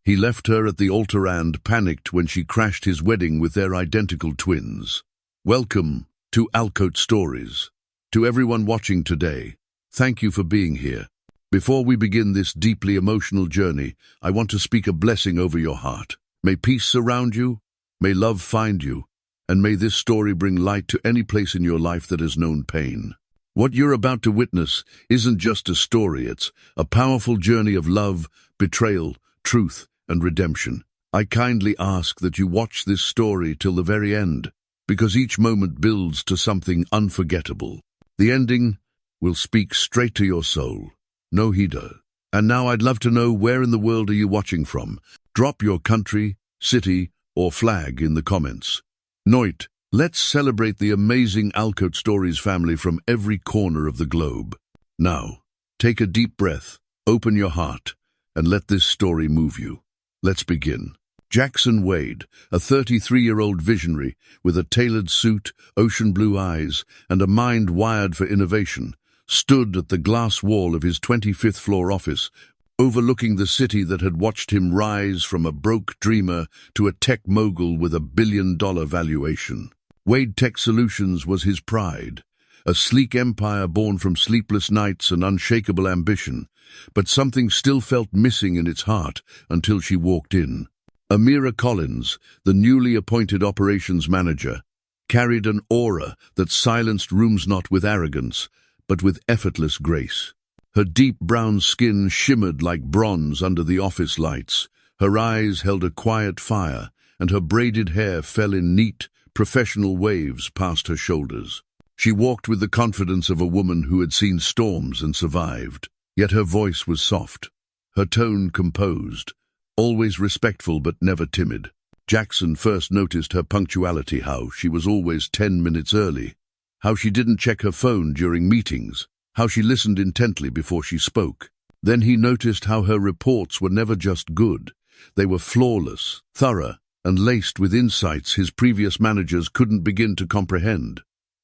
He left her at the altar and panicked when she crashed his wedding with their identical twins. Welcome to Alcote Stories. To everyone watching today, thank you for being here. Before we begin this deeply emotional journey, I want to speak a blessing over your heart. May peace surround you, may love find you, and may this story bring light to any place in your life that has known pain. What you're about to witness isn't just a story, it's a powerful journey of love, betrayal, truth, and redemption. I kindly ask that you watch this story till the very end, because each moment builds to something unforgettable. The ending will speak straight to your soul. No heeder. And now I'd love to know, where in the world are you watching from? Drop your country, city, or flag in the comments. Noit, let's celebrate the amazing Alcote Stories family from every corner of the globe. Now, take a deep breath, open your heart, and let this story move you. Let's begin. Jackson Wade, a 33-year-old visionary with a tailored suit, ocean blue eyes, and a mind wired for innovation, stood at the glass wall of his 25th floor office, overlooking the city that had watched him rise from a broke dreamer to a tech mogul with $1 billion valuation. Wade Tech Solutions was his pride, a sleek empire born from sleepless nights and unshakable ambition, but something still felt missing in its heart until she walked in. Amira Collins, the newly appointed operations manager, carried an aura that silenced rooms not with arrogance, but with effortless grace. Her deep brown skin shimmered like bronze under the office lights, her eyes held a quiet fire, and her braided hair fell in neat, professional waves past her shoulders. She walked with the confidence of a woman who had seen storms and survived, yet her voice was soft, her tone composed, always respectful but never timid. Jackson first noticed her punctuality, how she was always 10 minutes early, how she didn't check her phone during meetings, how she listened intently before she spoke. Then he noticed how her reports were never just good. They were flawless, thorough, and laced with insights his previous managers couldn't begin to comprehend.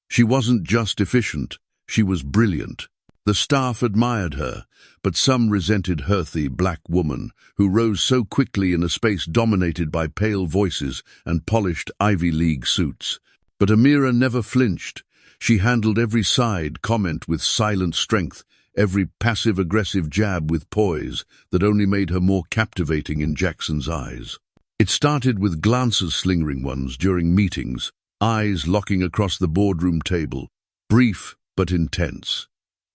She wasn't just efficient, she was brilliant. The staff admired her, but some resented her, the black woman who rose so quickly in a space dominated by pale voices and polished Ivy League suits. But Amira never flinched. She handled every side comment with silent strength, every passive-aggressive jab with poise that only made her more captivating in Jackson's eyes. It started with glances, lingering ones during meetings, eyes locking across the boardroom table, brief but intense.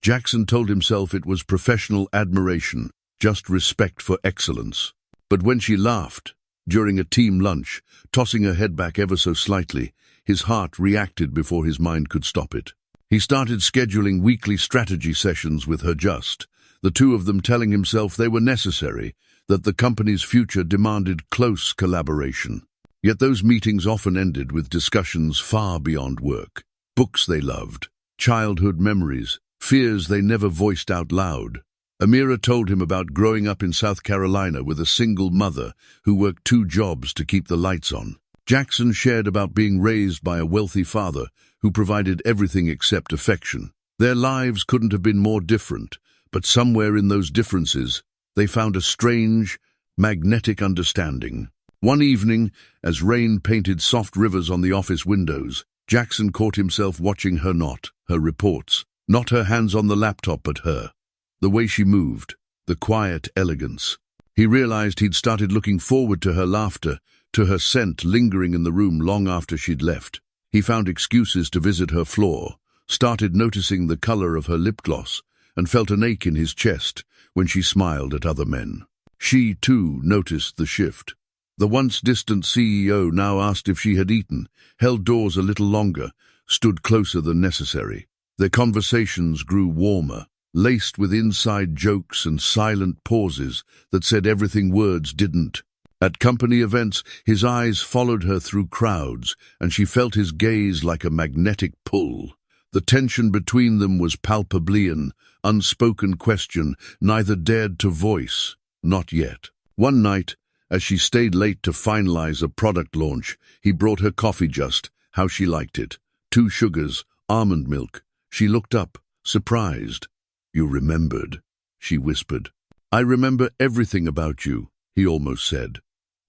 Jackson told himself it was professional admiration, just respect for excellence. But when she laughed, during a team lunch, tossing her head back ever so slightly, his heart reacted before his mind could stop it. He started scheduling weekly strategy sessions with her, the two of them telling himself they were necessary, that the company's future demanded close collaboration. Yet those meetings often ended with discussions far beyond work. Books they loved, childhood memories, fears they never voiced out loud. Amira told him about growing up in South Carolina with a single mother who worked 2 jobs to keep the lights on. Jackson shared about being raised by a wealthy father who provided everything except affection. Their lives couldn't have been more different, but somewhere in those differences, they found a strange, magnetic understanding. One evening, as rain painted soft rivers on the office windows, Jackson caught himself watching her, not her reports, not her hands on the laptop, but her. The way she moved, the quiet elegance. He realized he'd started looking forward to her laughter, to her scent lingering in the room long after she'd left. He found excuses to visit her floor, started noticing the color of her lip gloss, and felt an ache in his chest when she smiled at other men. She, too, noticed the shift. The once distant CEO now asked if she had eaten, held doors a little longer, stood closer than necessary. Their conversations grew warmer, laced with inside jokes and silent pauses that said everything words didn't. At company events, his eyes followed her through crowds, and she felt his gaze like a magnetic pull. The tension between them was palpably an unspoken question neither dared to voice, not yet. One night, as she stayed late to finalize a product launch, he brought her coffee just how she liked it. 2 sugars, almond milk. She looked up, surprised. "You remembered," she whispered. "I remember everything about you," he almost said,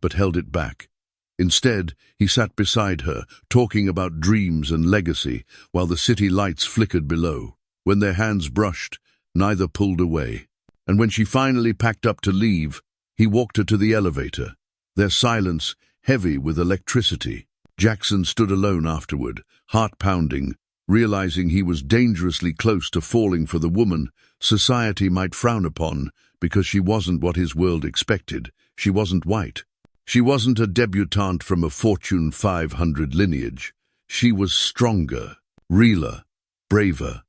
but held it back. Instead, he sat beside her, talking about dreams and legacy, while the city lights flickered below. When their hands brushed, neither pulled away. And when she finally packed up to leave, he walked her to the elevator, their silence heavy with electricity. Jackson stood alone afterward, heart pounding, realizing he was dangerously close to falling for the woman society might frown upon because she wasn't what his world expected. She wasn't white. She wasn't a debutante from a Fortune 500 lineage. She was stronger, realer, braver.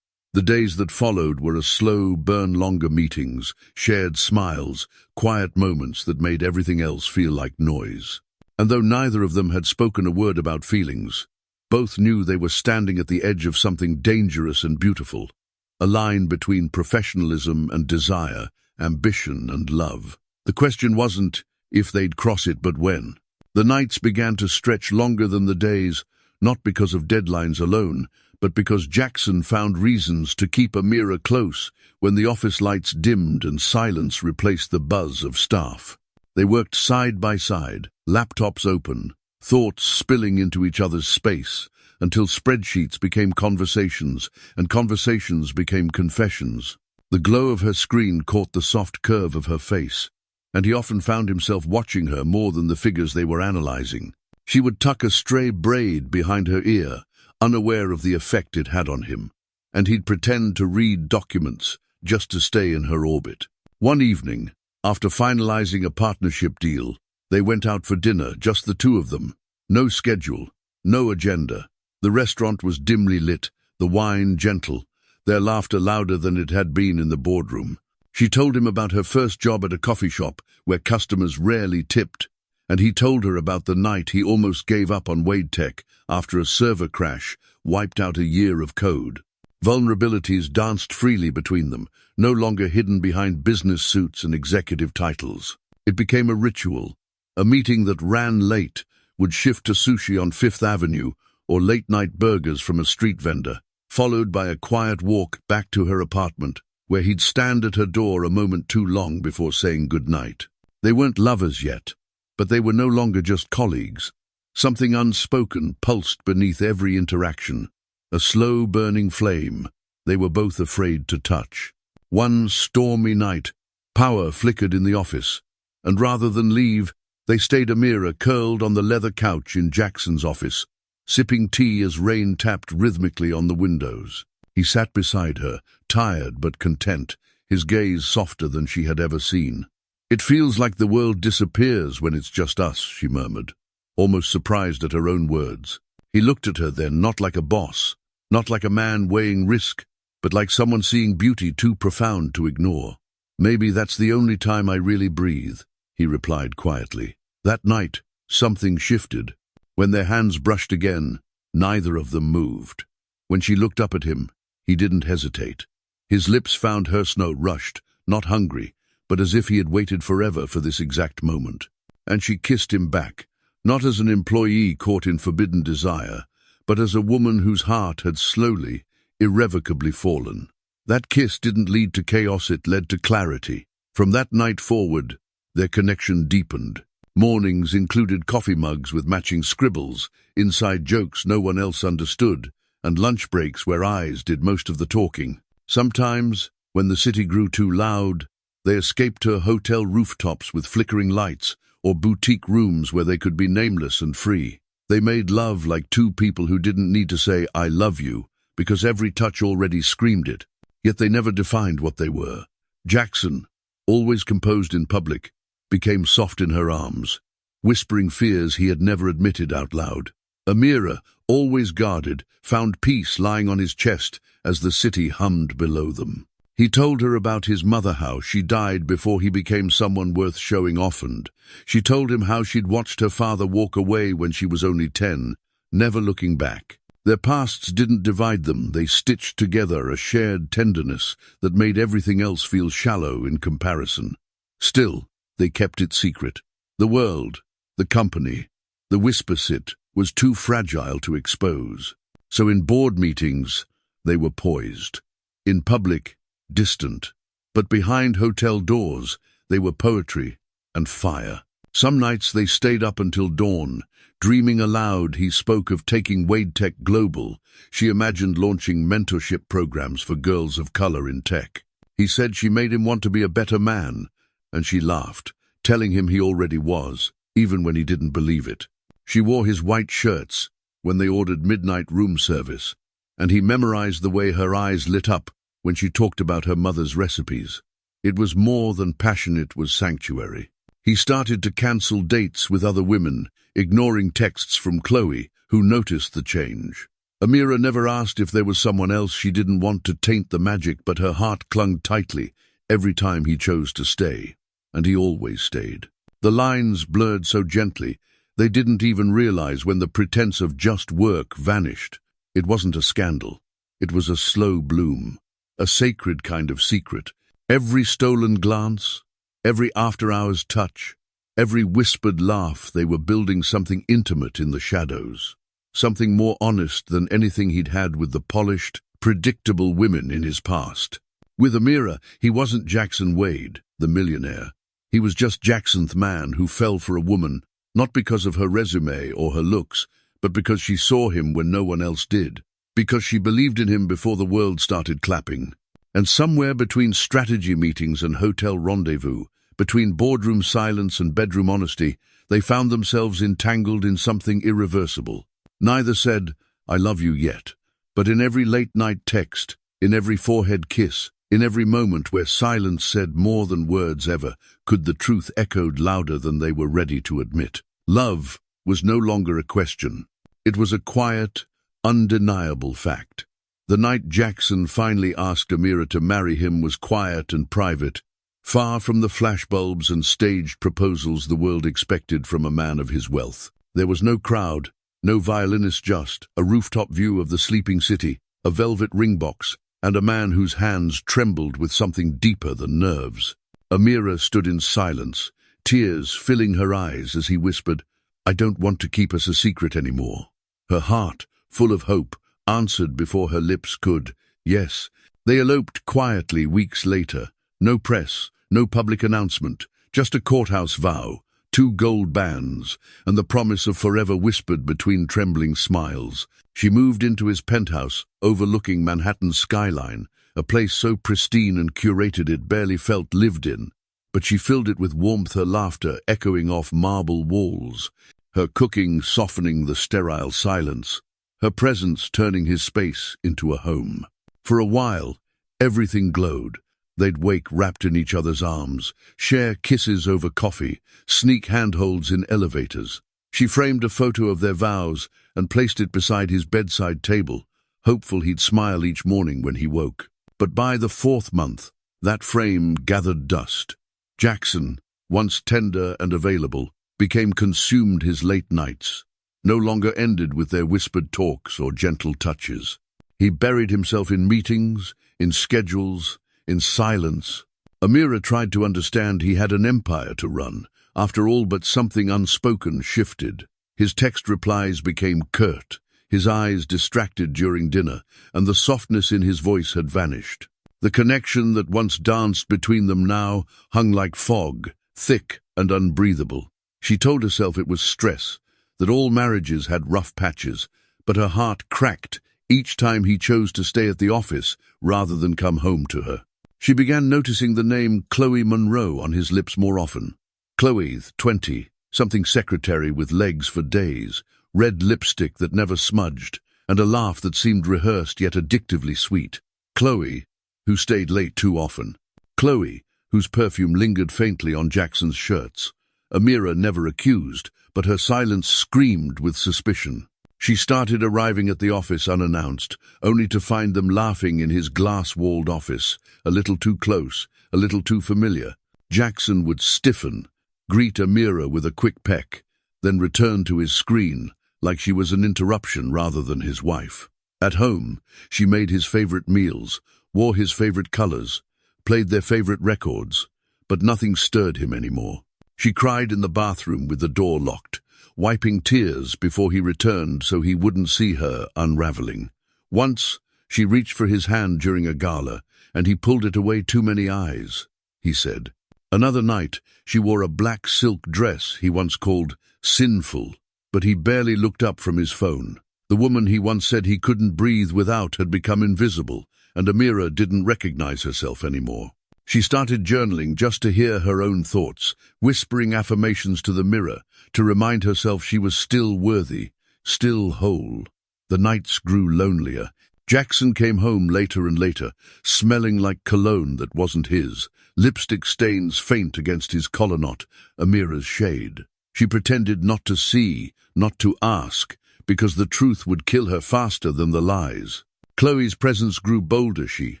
The days that followed were a slow, burn-longer meetings, shared smiles, quiet moments that made everything else feel like noise. And though neither of them had spoken a word about feelings, both knew they were standing at the edge of something dangerous and beautiful, a line between professionalism and desire, ambition and love. The question wasn't if they'd cross it, but when. The nights began to stretch longer than the days, not because of deadlines alone, but because Jackson found reasons to keep Amira close when the office lights dimmed and silence replaced the buzz of staff. They worked side by side, laptops open, thoughts spilling into each other's space, until spreadsheets became conversations, and conversations became confessions. The glow of her screen caught the soft curve of her face, and he often found himself watching her more than the figures they were analyzing. She would tuck a stray braid behind her ear, unaware of the effect it had on him, and he'd pretend to read documents just to stay in her orbit. One evening, after finalizing a partnership deal, they went out for dinner, just the two of them. No schedule, no agenda. The restaurant was dimly lit, the wine gentle, their laughter louder than it had been in the boardroom. She told him about her first job at a coffee shop where customers rarely tipped, and he told her about the night he almost gave up on Wade Tech after a server crash wiped out a year of code. Vulnerabilities danced freely between them, no longer hidden behind business suits and executive titles. It became a ritual, a meeting that ran late, would shift to sushi on Fifth Avenue or late-night burgers from a street vendor, followed by a quiet walk back to her apartment, where he'd stand at her door a moment too long before saying goodnight. They weren't lovers yet, but they were no longer just colleagues. Something unspoken pulsed beneath every interaction, a slow-burning flame they were both afraid to touch. One stormy night, power flickered in the office, and rather than leave, they stayed Amira curled on the leather couch in Jackson's office, sipping tea as rain tapped rhythmically on the windows. He sat beside her, tired but content, his gaze softer than she had ever seen. "It feels like the world disappears when it's just us," she murmured, almost surprised at her own words. He looked at her then, not like a boss, not like a man weighing risk, but like someone seeing beauty too profound to ignore. "Maybe that's the only time I really breathe," he replied quietly. That night, something shifted. When their hands brushed again, neither of them moved. When she looked up at him, he didn't hesitate. His lips found hers, no rushed, not hungry, but as if he had waited forever for this exact moment. And she kissed him back, not as an employee caught in forbidden desire, but as a woman whose heart had slowly, irrevocably fallen. That kiss didn't lead to chaos, it led to clarity. From that night forward, their connection deepened. Mornings included coffee mugs with matching scribbles, inside jokes no one else understood, and lunch breaks where eyes did most of the talking. Sometimes, when the city grew too loud, they escaped to hotel rooftops with flickering lights, or boutique rooms where they could be nameless and free. They made love like two people who didn't need to say, "I love you," because every touch already screamed it. Yet they never defined what they were. Jackson, always composed in public, became soft in her arms, whispering fears he had never admitted out loud. Amira, always guarded, found peace lying on his chest as the city hummed below them. He told her about his mother, how she died before he became someone worth showing off, and she told him how she'd watched her father walk away when she was only 10, never looking back. Their pasts didn't divide them, they stitched together a shared tenderness that made everything else feel shallow in comparison. Still, they kept it secret. The world, the company, the whisper sit was too fragile to expose. So in board meetings, they were poised. In public, distant. But behind hotel doors, they were poetry, and fire. Some nights they stayed up until dawn. Dreaming aloud, he spoke of taking Wade Tech global. She imagined launching mentorship programs for girls of color in tech. He said she made him want to be a better man, and she laughed, telling him he already was, even when he didn't believe it. She wore his white shirts when they ordered midnight room service, and he memorized the way her eyes lit up when she talked about her mother's recipes. It was more than passion, it was sanctuary. He started to cancel dates with other women, ignoring texts from Chloe, who noticed the change. Amira never asked if there was someone else. She didn't want to taint the magic, but her heart clung tightly every time he chose to stay, and he always stayed. The lines blurred so gently, they didn't even realize when the pretense of just work vanished. It wasn't a scandal. It was a slow bloom, a sacred kind of secret. Every stolen glance, every after-hours touch, every whispered laugh, they were building something intimate in the shadows, something more honest than anything he'd had with the polished, predictable women in his past. With Amira, he wasn't Jackson Wade, the millionaire. He was just Jackson's man who fell for a woman, not because of her resume or her looks, but because she saw him when no one else did, because she believed in him before the world started clapping. And somewhere between strategy meetings and hotel rendezvous, between boardroom silence and bedroom honesty, they found themselves entangled in something irreversible. Neither said, "I love you" yet, but in every late-night text, in every forehead kiss, in every moment where silence said more than words ever could, the truth echoed louder than they were ready to admit. Love was no longer a question. It was a quiet, undeniable fact. The night Jackson finally asked Amira to marry him was quiet and private, far from the flashbulbs and staged proposals the world expected from a man of his wealth. There was no crowd, no violinist, just a rooftop view of the sleeping city, a velvet ring box, and a man whose hands trembled with something deeper than nerves. Amira stood in silence, tears filling her eyes as he whispered, "I don't want to keep us a secret anymore." Her heart, full of hope, answered before her lips could. Yes. They eloped quietly weeks later. No press, no public announcement, just a courthouse vow, 2 gold bands, and the promise of forever whispered between trembling smiles. She moved into his penthouse, overlooking Manhattan's skyline, a place so pristine and curated it barely felt lived in. But she filled it with warmth, her laughter echoing off marble walls, her cooking softening the sterile silence, her presence turning his space into a home. For a while, everything glowed. They'd wake wrapped in each other's arms, share kisses over coffee, sneak handholds in elevators. She framed a photo of their vows and placed it beside his bedside table, hopeful he'd smile each morning when he woke. But by the 4th month, that frame gathered dust. Jackson, once tender and available, became consumed. His late nights no longer ended with their whispered talks or gentle touches. He buried himself in meetings, in schedules, in silence. Amira tried to understand. He had an empire to run. After all, but something unspoken shifted. His text replies became curt, his eyes distracted during dinner, and the softness in his voice had vanished. The connection that once danced between them now hung like fog, thick and unbreathable. She told herself it was stress, that all marriages had rough patches, but her heart cracked each time he chose to stay at the office rather than come home to her. She began noticing the name Chloe Monroe on his lips more often. Chloe, 20, something secretary with legs for days, red lipstick that never smudged, and a laugh that seemed rehearsed yet addictively sweet. Chloe, who stayed late too often. Chloe, whose perfume lingered faintly on Jackson's shirts. Amira never accused, but her silence screamed with suspicion. She started arriving at the office unannounced, only to find them laughing in his glass-walled office, a little too close, a little too familiar. Jackson would stiffen, greet Amira with a quick peck, then return to his screen, like she was an interruption rather than his wife. At home, she made his favorite meals, wore his favorite colors, played their favorite records, but nothing stirred him anymore. She cried in the bathroom with the door locked, wiping tears before he returned so he wouldn't see her unraveling. Once, she reached for his hand during a gala, and he pulled it away. "Too many eyes," he said. Another night, she wore a black silk dress he once called sinful, but he barely looked up from his phone. The woman he once said he couldn't breathe without had become invisible, and Amira didn't recognize herself anymore. She started journaling just to hear her own thoughts, whispering affirmations to the mirror, to remind herself she was still worthy, still whole. The nights grew lonelier. Jackson came home later and later, smelling like cologne that wasn't his, lipstick stains faint against his collar knot, Amira's shade. She pretended not to see, not to ask, because the truth would kill her faster than the lies. Chloe's presence grew bolder. She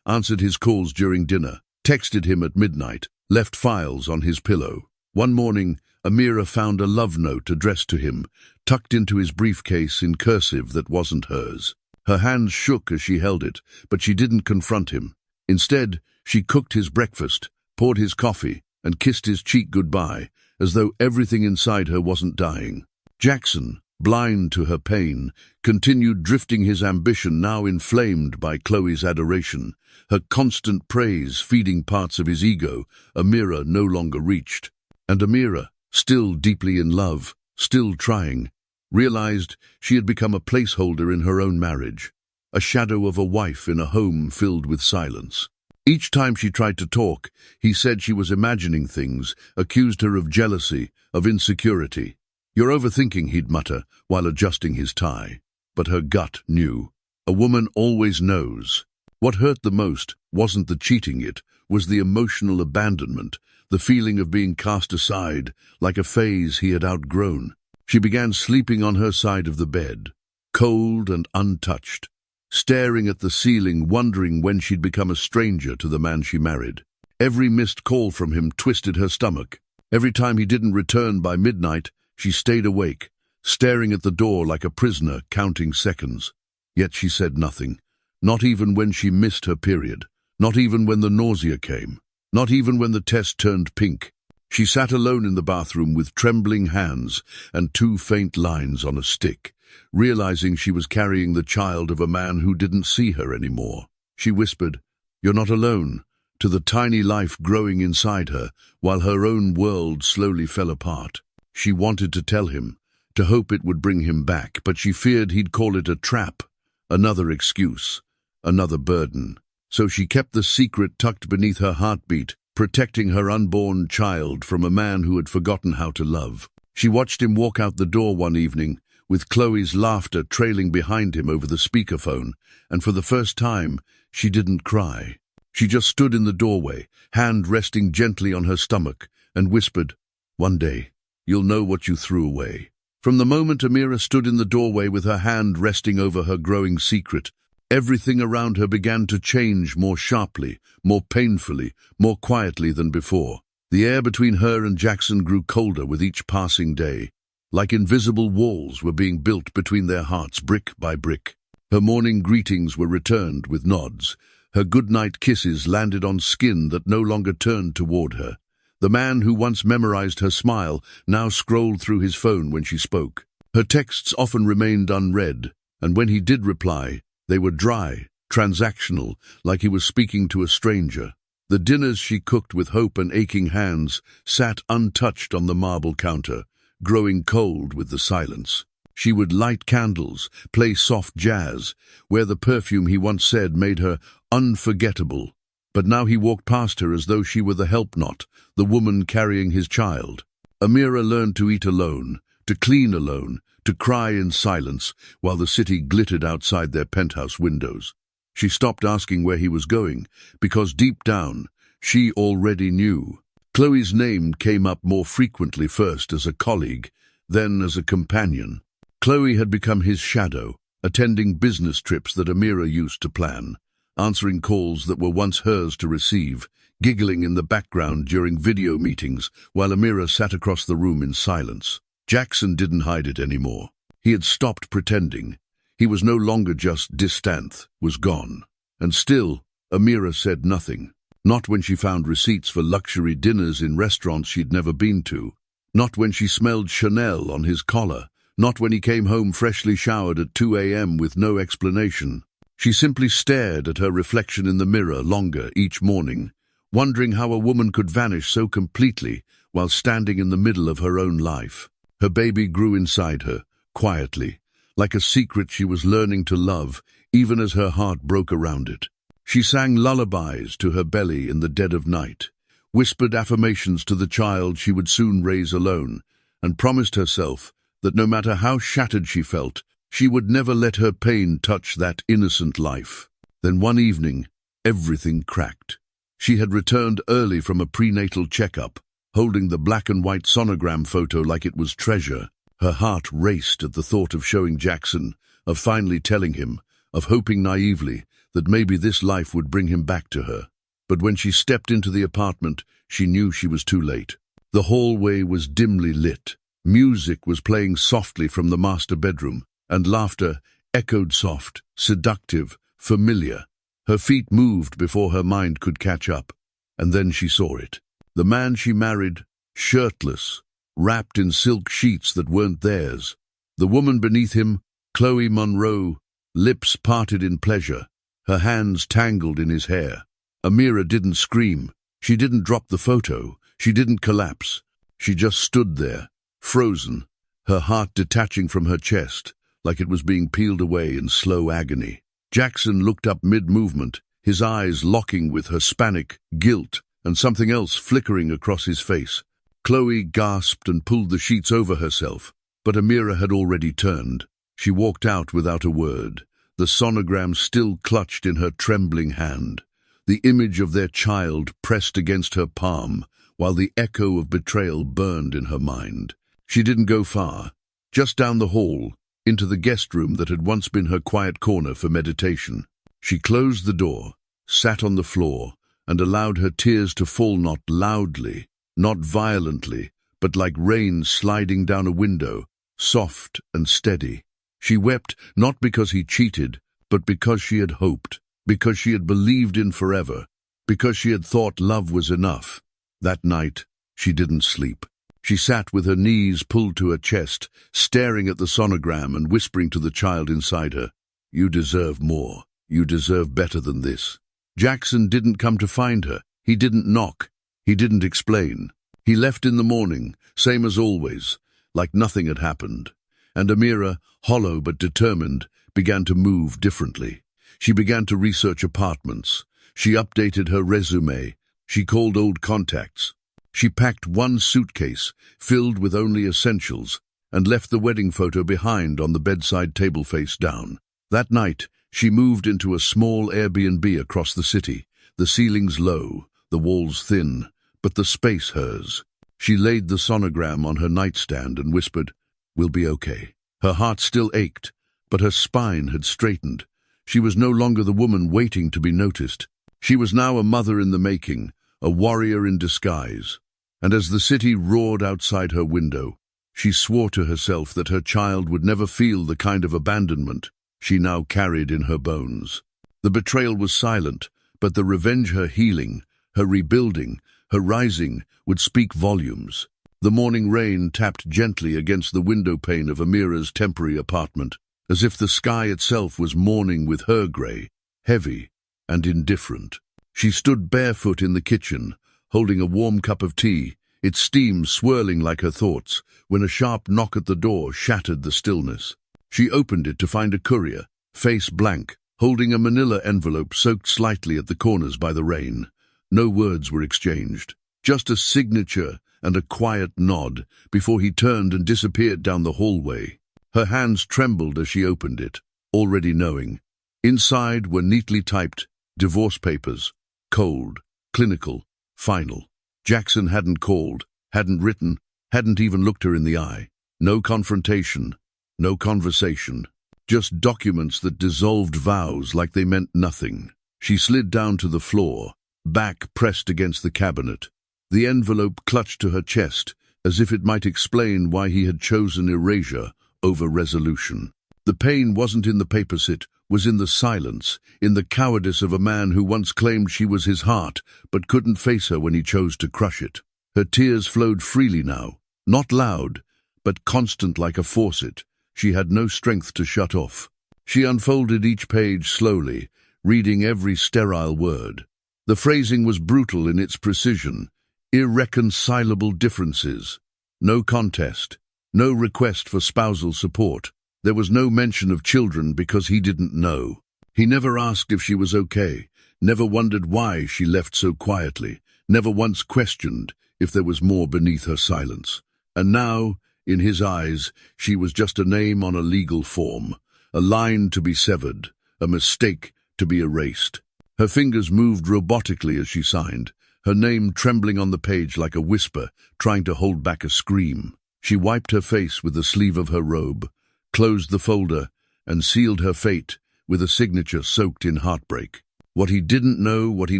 answered his calls during dinner, texted him at midnight, left files on his pillow. One morning, Amira found a love note addressed to him, tucked into his briefcase in cursive that wasn't hers. Her hands shook as she held it, but she didn't confront him. Instead, she cooked his breakfast, poured his coffee, and kissed his cheek goodbye, as though everything inside her wasn't dying. Jackson, blind to her pain, continued drifting, his ambition now inflamed by Chloe's adoration, her constant praise feeding parts of his ego Amira no longer reached. And Amira, still deeply in love, still trying, realized she had become a placeholder in her own marriage, a shadow of a wife in a home filled with silence. Each time she tried to talk, he said she was imagining things, accused her of jealousy, of insecurity. "You're overthinking," he'd mutter, while adjusting his tie. But her gut knew. A woman always knows. What hurt the most wasn't the cheating, it was the emotional abandonment, the feeling of being cast aside, like a phase he had outgrown. She began sleeping on her side of the bed, cold and untouched, staring at the ceiling, wondering when she'd become a stranger to the man she married. Every missed call from him twisted her stomach. Every time he didn't return by midnight, she stayed awake, staring at the door like a prisoner, counting seconds. Yet she said nothing, not even when she missed her period, not even when the nausea came, not even when the test turned pink. She sat alone in the bathroom with trembling hands and 2 faint lines on a stick, realizing she was carrying the child of a man who didn't see her anymore. She whispered, "You're not alone," to the tiny life growing inside her, while her own world slowly fell apart. She wanted to tell him, to hope it would bring him back, but she feared he'd call it a trap, another excuse, another burden. So she kept the secret tucked beneath her heartbeat, protecting her unborn child from a man who had forgotten how to love. She watched him walk out the door one evening, with Chloe's laughter trailing behind him over the speakerphone, and for the first time, she didn't cry. She just stood in the doorway, hand resting gently on her stomach, and whispered, "One day, you'll know what you threw away." From the moment Amira stood in the doorway with her hand resting over her growing secret, everything around her began to change more sharply, more painfully, more quietly than before. The air between her and Jackson grew colder with each passing day, like invisible walls were being built between their hearts brick by brick. Her morning greetings were returned with nods. Her goodnight kisses landed on skin that no longer turned toward her. The man who once memorized her smile now scrolled through his phone when she spoke. Her texts often remained unread, and when he did reply, they were dry, transactional, like he was speaking to a stranger. The dinners she cooked with hope and aching hands sat untouched on the marble counter, growing cold with the silence. She would light candles, play soft jazz, wear the perfume he once said made her unforgettable. But now he walked past her as though she were the help-not, the woman carrying his child. Amira learned to eat alone, to clean alone, to cry in silence, while the city glittered outside their penthouse windows. She stopped asking where he was going, because deep down, she already knew. Chloe's name came up more frequently, first as a colleague, then as a companion. Chloe had become his shadow, attending business trips that Amira used to plan, answering calls that were once hers to receive, giggling in the background during video meetings while Amira sat across the room in silence. Jackson didn't hide it anymore. He had stopped pretending. He was no longer just distant, was gone. And still, Amira said nothing. Not when she found receipts for luxury dinners in restaurants she'd never been to. Not when she smelled Chanel on his collar. Not when he came home freshly showered at 2 a.m. with no explanation. She simply stared at her reflection in the mirror longer each morning, wondering how a woman could vanish so completely while standing in the middle of her own life. Her baby grew inside her, quietly, like a secret she was learning to love, even as her heart broke around it. She sang lullabies to her belly in the dead of night, whispered affirmations to the child she would soon raise alone, and promised herself that no matter how shattered she felt, she would never let her pain touch that innocent life. Then one evening, everything cracked. She had returned early from a prenatal checkup, holding the black and white sonogram photo like it was treasure. Her heart raced at the thought of showing Jackson, of finally telling him, of hoping naively that maybe this life would bring him back to her. But when she stepped into the apartment, she knew she was too late. The hallway was dimly lit. Music was playing softly from the master bedroom, and laughter echoed soft, seductive, familiar. Her feet moved before her mind could catch up, and then she saw it. The man she married, shirtless, wrapped in silk sheets that weren't theirs. The woman beneath him, Chloe Monroe, lips parted in pleasure, her hands tangled in his hair. Amira didn't scream. She didn't drop the photo. She didn't collapse. She just stood there, frozen, her heart detaching from her chest, like it was being peeled away in slow agony. Jackson looked up mid-movement, his eyes locking with Hispanic guilt and something else flickering across his face. Chloe gasped and pulled the sheets over herself, but Amira had already turned. She walked out without a word, the sonogram still clutched in her trembling hand, the image of their child pressed against her palm, while the echo of betrayal burned in her mind. She didn't go far, just down the hall, into the guest room that had once been her quiet corner for meditation. She closed the door, sat on the floor, and allowed her tears to fall not loudly, not violently, but like rain sliding down a window, soft and steady. She wept not because he cheated, but because she had hoped, because she had believed in forever, because she had thought love was enough. That night, she didn't sleep. She sat with her knees pulled to her chest, staring at the sonogram and whispering to the child inside her, "You deserve more. You deserve better than this." Jackson didn't come to find her. He didn't knock. He didn't explain. He left in the morning, same as always, like nothing had happened. And Amira, hollow but determined, began to move differently. She began to research apartments. She updated her resume. She called old contacts. She packed one suitcase, filled with only essentials, and left the wedding photo behind on the bedside table face down. That night, she moved into a small Airbnb across the city, the ceilings low, the walls thin, but the space hers. She laid the sonogram on her nightstand and whispered, "We'll be okay." Her heart still ached, but her spine had straightened. She was no longer the woman waiting to be noticed. She was now a mother in the making, a warrior in disguise. And as the city roared outside her window, she swore to herself that her child would never feel the kind of abandonment she now carried in her bones. The betrayal was silent, but the revenge, her healing, her rebuilding, her rising, would speak volumes. The morning rain tapped gently against the window pane of Amira's temporary apartment, as if the sky itself was mourning with her grey, heavy and indifferent. She stood barefoot in the kitchen, holding a warm cup of tea, its steam swirling like her thoughts, when a sharp knock at the door shattered the stillness. She opened it to find a courier, face blank, holding a manila envelope soaked slightly at the corners by the rain. No words were exchanged, just a signature and a quiet nod before he turned and disappeared down the hallway. Her hands trembled as she opened it, already knowing. Inside were neatly typed divorce papers, cold, clinical, final. Jackson hadn't called, hadn't written, hadn't even looked her in the eye. No confrontation, no conversation, just documents that dissolved vows like they meant nothing. She slid down to the floor, back pressed against the cabinet. The envelope clutched to her chest, as if it might explain why he had chosen erasure over resolution. The pain wasn't in the papers, it was in the silence, in the cowardice of a man who once claimed she was his heart, but couldn't face her when he chose to crush it. Her tears flowed freely now, not loud, but constant like a faucet. She had no strength to shut off. She unfolded each page slowly, reading every sterile word. The phrasing was brutal in its precision. Irreconcilable differences. No contest. No request for spousal support. There was no mention of children because he didn't know. He never asked if she was okay, never wondered why she left so quietly, never once questioned if there was more beneath her silence. And now, in his eyes, she was just a name on a legal form, a line to be severed, a mistake to be erased. Her fingers moved robotically as she signed, her name trembling on the page like a whisper, trying to hold back a scream. She wiped her face with the sleeve of her robe, closed the folder, and sealed her fate with a signature soaked in heartbreak. What he didn't know, what he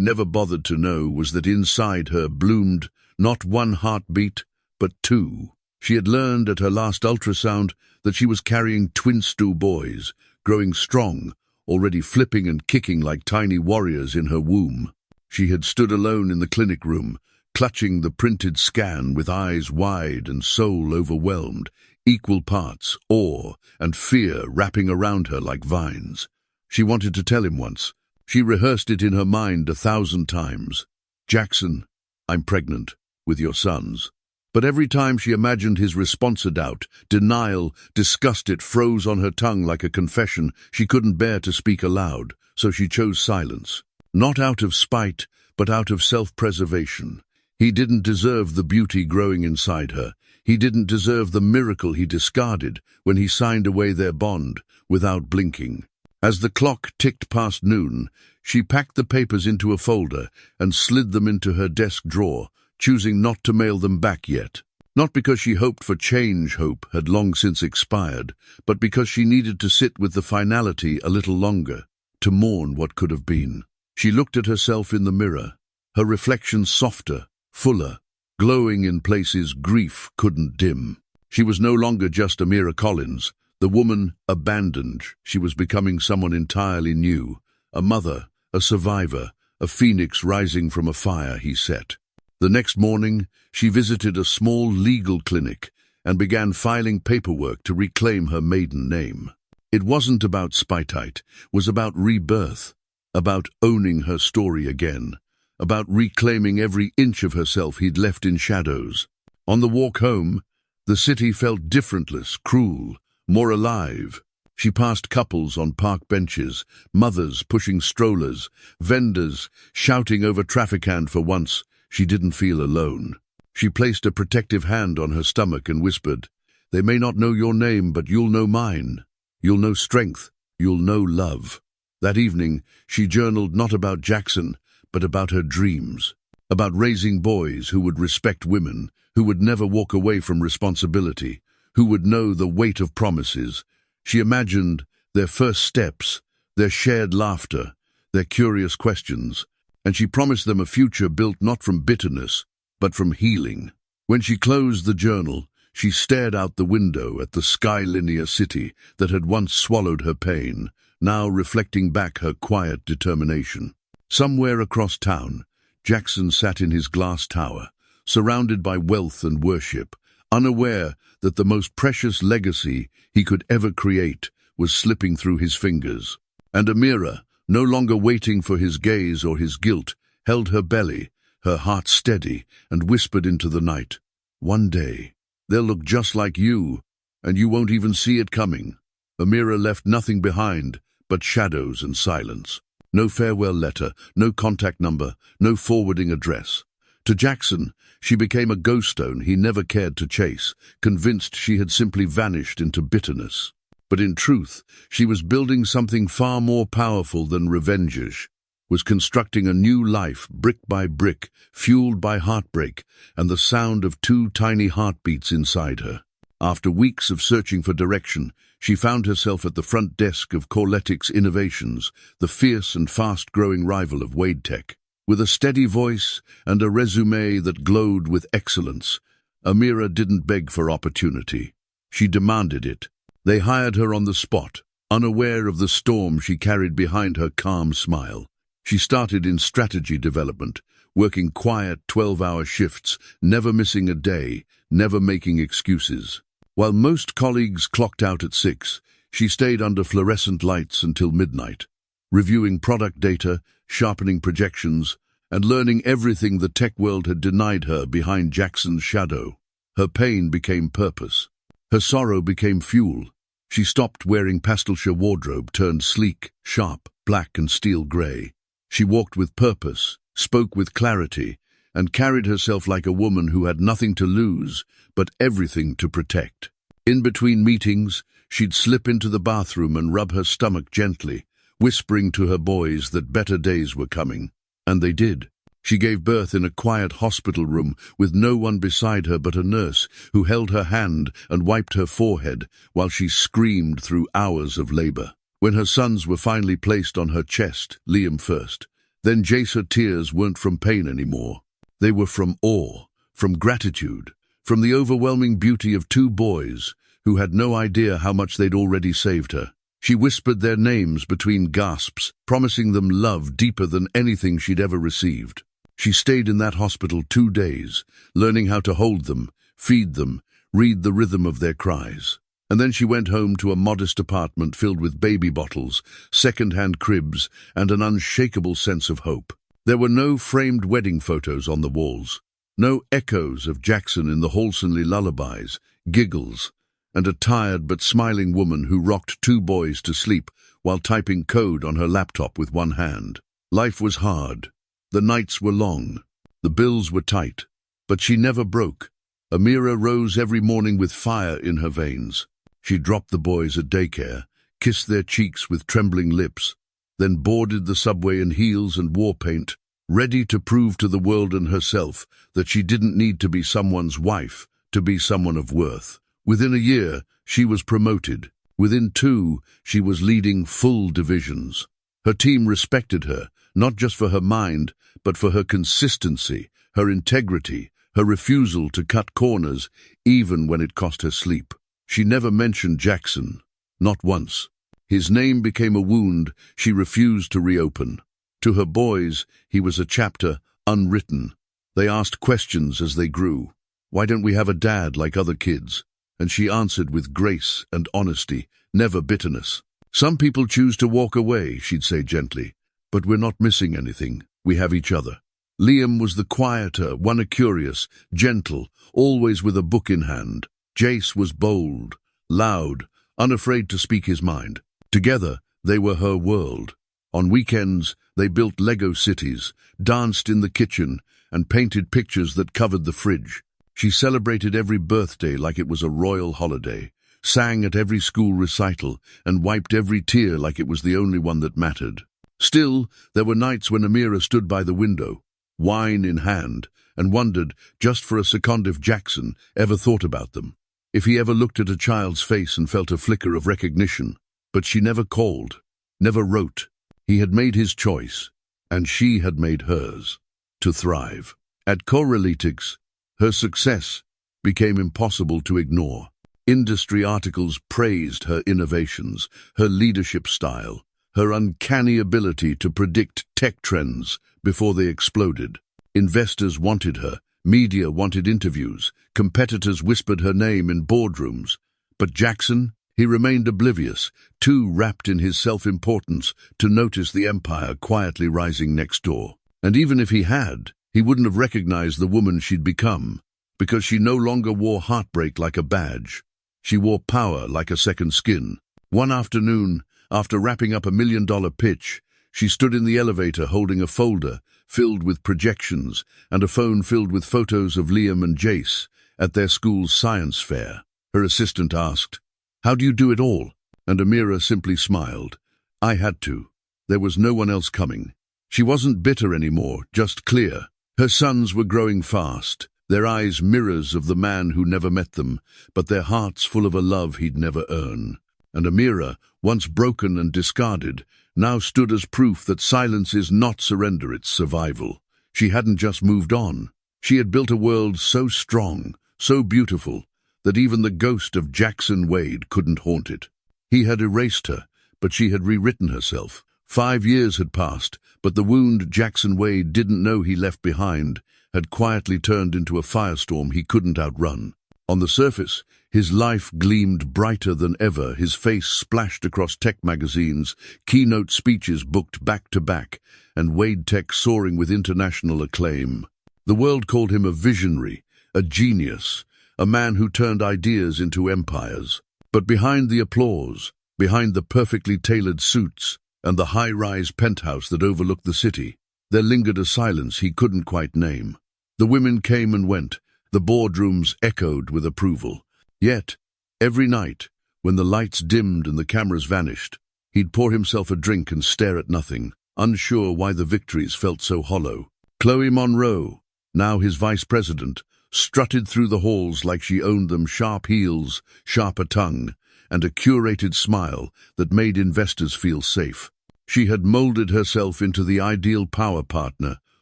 never bothered to know, was that inside her bloomed not one heartbeat, but two. She had learned at her last ultrasound that she was carrying twin-stew boys, growing strong, already flipping and kicking like tiny warriors in her womb. She had stood alone in the clinic room, clutching the printed scan with eyes wide and soul overwhelmed, equal parts awe and fear wrapping around her like vines. She wanted to tell him once. She rehearsed it in her mind 1,000 times. "Jackson, I'm pregnant with your sons." But every time she imagined his response, a doubt, denial, disgust, it froze on her tongue like a confession she couldn't bear to speak aloud, so she chose silence. Not out of spite, but out of self-preservation. He didn't deserve the beauty growing inside her. He didn't deserve the miracle he discarded when he signed away their bond without blinking. As the clock ticked past noon, she packed the papers into a folder and slid them into her desk drawer, choosing not to mail them back yet. Not because she hoped for change, hope had long since expired, but because she needed to sit with the finality a little longer, to mourn what could have been. She looked at herself in the mirror, her reflection softer, fuller, glowing in places grief couldn't dim. She was no longer just Amira Collins, the woman abandoned. She was becoming someone entirely new, a mother, a survivor, a phoenix rising from a fire he set. The next morning, she visited a small legal clinic and began filing paperwork to reclaim her maiden name. It wasn't about spite, was about rebirth, about owning her story again, about reclaiming every inch of herself he'd left in shadows. On the walk home, the city felt differentless, cruel, more alive. She passed couples on park benches, mothers pushing strollers, vendors shouting over traffic, and for once, she didn't feel alone. She placed a protective hand on her stomach and whispered, "They may not know your name, but you'll know mine. You'll know strength. You'll know love." That evening, she journaled not about Jackson, but about her dreams, about raising boys who would respect women, who would never walk away from responsibility, who would know the weight of promises. She imagined their first steps, their shared laughter, their curious questions, and she promised them a future built not from bitterness, but from healing. When she closed the journal, she stared out the window at the sky-linear city that had once swallowed her pain, now reflecting back her quiet determination. Somewhere across town, Jackson sat in his glass tower, surrounded by wealth and worship, unaware that the most precious legacy he could ever create was slipping through his fingers. And Amira, no longer waiting for his gaze or his guilt, held her belly, her heart steady, and whispered into the night, "One day, they'll look just like you, and you won't even see it coming." Amira left nothing behind but shadows and silence. No farewell letter, no contact number, no forwarding address. To Jackson, she became a ghost stone he never cared to chase, convinced she had simply vanished into bitterness. But in truth, she was building something far more powerful than revengeage, was constructing a new life brick by brick, fueled by heartbreak and the sound of two tiny heartbeats inside her. After weeks of searching for direction, she found herself at the front desk of Corletics Innovations, the fierce and fast-growing rival of Wade Tech. With a steady voice and a resume that glowed with excellence, Amira didn't beg for opportunity. She demanded it. They hired her on the spot, unaware of the storm she carried behind her calm smile. She started in strategy development, working quiet 12-hour shifts, never missing a day, never making excuses. While most colleagues clocked out at 6, she stayed under fluorescent lights until midnight, reviewing product data, sharpening projections, and learning everything the tech world had denied her behind Jackson's shadow. Her pain became purpose. Her sorrow became fuel. She stopped wearing pastelshire wardrobe, turned sleek, sharp, black and steel grey. She walked with purpose, spoke with clarity, and carried herself like a woman who had nothing to lose, but everything to protect. In between meetings, she'd slip into the bathroom and rub her stomach gently, whispering to her boys that better days were coming. And they did. She gave birth in a quiet hospital room with no one beside her but a nurse who held her hand and wiped her forehead while she screamed through hours of labor. When her sons were finally placed on her chest, Liam first, then Jace, her tears weren't from pain anymore. They were from awe, from gratitude, from the overwhelming beauty of two boys who had no idea how much they'd already saved her. She whispered their names between gasps, promising them love deeper than anything she'd ever received. She stayed in that hospital 2 days, learning how to hold them, feed them, read the rhythm of their cries. And then she went home to a modest apartment filled with baby bottles, second-hand cribs, and an unshakable sense of hope. There were no framed wedding photos on the walls, no echoes of Jackson in the Halsonly lullabies, giggles, and a tired but smiling woman who rocked 2 boys to sleep while typing code on her laptop with one hand. Life was hard. The nights were long. The bills were tight. But she never broke. Amira rose every morning with fire in her veins. She dropped the boys at daycare, kissed their cheeks with trembling lips, then boarded the subway in heels and war paint, ready to prove to the world and herself that she didn't need to be someone's wife to be someone of worth. Within a year, she was promoted. Within 2, she was leading full divisions. Her team respected her, not just for her mind, but for her consistency, her integrity, her refusal to cut corners, even when it cost her sleep. She never mentioned Jackson, not once. His name became a wound she refused to reopen. To her boys, he was a chapter unwritten. They asked questions as they grew. Why don't we have a dad like other kids? And she answered with grace and honesty, never bitterness. Some people choose to walk away, she'd say gently, but we're not missing anything. We have each other. Liam was the quieter, one curious, gentle, always with a book in hand. Jace was bold, loud, unafraid to speak his mind. Together, they were her world. On weekends, they built Lego cities, danced in the kitchen, and painted pictures that covered the fridge. She celebrated every birthday like it was a royal holiday, sang at every school recital, and wiped every tear like it was the only one that mattered. Still, there were nights when Amira stood by the window, wine in hand, and wondered, just for a second, if Jackson ever thought about them, if he ever looked at a child's face and felt a flicker of recognition. But she never called, never wrote. He had made his choice, and she had made hers, to thrive. At Correlitics, her success became impossible to ignore. Industry articles praised her innovations, her leadership style, her uncanny ability to predict tech trends before they exploded. Investors wanted her, media wanted interviews, competitors whispered her name in boardrooms. But Jackson, he remained oblivious, too wrapped in his self-importance to notice the empire quietly rising next door. And even if he had, he wouldn't have recognized the woman she'd become, because she no longer wore heartbreak like a badge. She wore power like a second skin. One afternoon, after wrapping up a $1 million pitch, she stood in the elevator holding a folder filled with projections and a phone filled with photos of Liam and Jace at their school's science fair. Her assistant asked, "How do you do it all?" And Amira simply smiled. "I had to. There was no one else coming." She wasn't bitter anymore, just clear. Her sons were growing fast, their eyes mirrors of the man who never met them, but their hearts full of a love he'd never earn. And Amira, once broken and discarded, now stood as proof that silence is not surrender, it's survival. She hadn't just moved on. She had built a world so strong, so beautiful, that even the ghost of Jackson Wade couldn't haunt it. He had erased her, but she had rewritten herself. 5 years had passed, but the wound Jackson Wade didn't know he left behind had quietly turned into a firestorm he couldn't outrun. On the surface, his life gleamed brighter than ever, his face splashed across tech magazines, keynote speeches booked back-to-back, and Wade Tech soaring with international acclaim. The world called him a visionary, a genius, a man who turned ideas into empires. But behind the applause, behind the perfectly tailored suits and the high-rise penthouse that overlooked the city, there lingered a silence he couldn't quite name. The women came and went, the boardrooms echoed with approval. Yet, every night, when the lights dimmed and the cameras vanished, he'd pour himself a drink and stare at nothing, unsure why the victories felt so hollow. Chloe Monroe, now his vice president, strutted through the halls like she owned them, sharp heels, sharper tongue, and a curated smile that made investors feel safe. She had molded herself into the ideal power partner,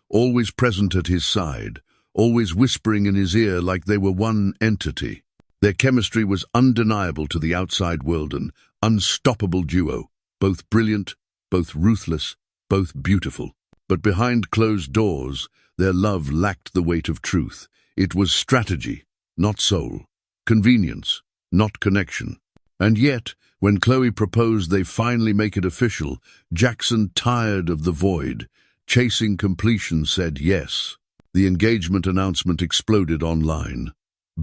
always present at his side, always whispering in his ear like they were one entity. Their chemistry was undeniable to the outside world, an unstoppable duo, both brilliant, both ruthless, both beautiful. But behind closed doors, their love lacked the weight of truth. It was strategy, not soul, convenience, not connection. And yet, when Chloe proposed they finally make it official, Jackson, tired of the void, chasing completion, said yes. The engagement announcement exploded online.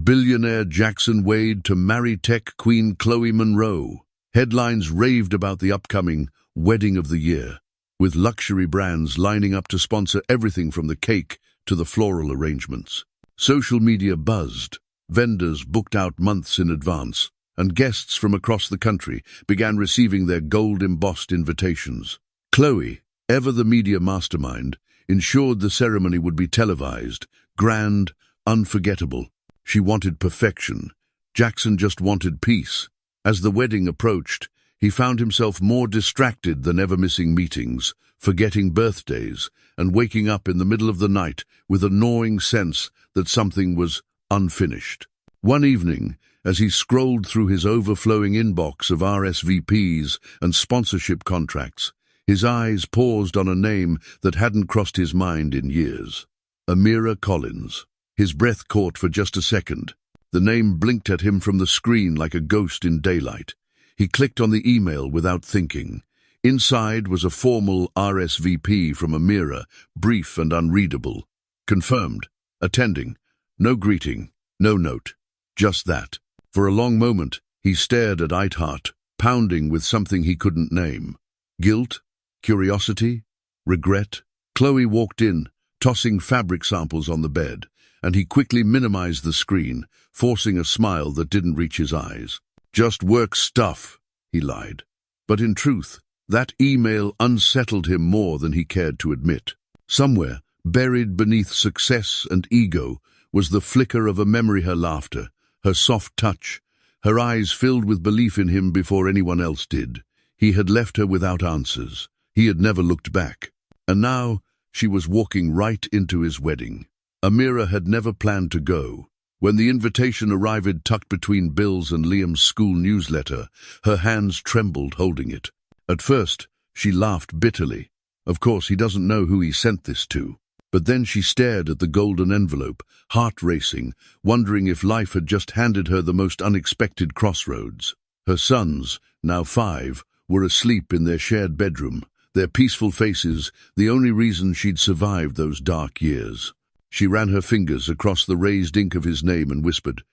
Billionaire Jackson Wade to marry tech queen Chloe Monroe. Headlines raved about the upcoming wedding of the year, with luxury brands lining up to sponsor everything from the cake to the floral arrangements. Social media buzzed, vendors booked out months in advance, and guests from across the country began receiving their gold-embossed invitations. Chloe, ever the media mastermind, ensured the ceremony would be televised, grand, unforgettable. She wanted perfection. Jackson just wanted peace. As the wedding approached, he found himself more distracted than ever, missing meetings, forgetting birthdays, and waking up in the middle of the night with a gnawing sense that something was unfinished. One evening, as he scrolled through his overflowing inbox of RSVPs and sponsorship contracts, his eyes paused on a name that hadn't crossed his mind in years. Amira Collins. His breath caught for just a second. The name blinked at him from the screen like a ghost in daylight. He clicked on the email without thinking. Inside was a formal RSVP from Amira, brief and unreadable. Confirmed. Attending. No greeting. No note. Just that. For a long moment, he stared at Eithart, pounding with something he couldn't name. Guilt? Curiosity? Regret? Chloe walked in, tossing fabric samples on the bed, and he quickly minimized the screen, forcing a smile that didn't reach his eyes. Just work stuff, he lied. But in truth, that email unsettled him more than he cared to admit. Somewhere, buried beneath success and ego, was the flicker of a memory, her laughter, her soft touch, her eyes filled with belief in him before anyone else did. He had left her without answers. He had never looked back. And now, she was walking right into his wedding. Amira had never planned to go. When the invitation arrived tucked between Bill's and Liam's school newsletter, her hands trembled holding it. At first, she laughed bitterly. Of course, he doesn't know who he sent this to. But then she stared at the golden envelope, heart racing, wondering if life had just handed her the most unexpected crossroads. Her sons, now 5, were asleep in their shared bedroom, their peaceful faces the only reason she'd survived those dark years. She ran her fingers across the raised ink of his name and whispered,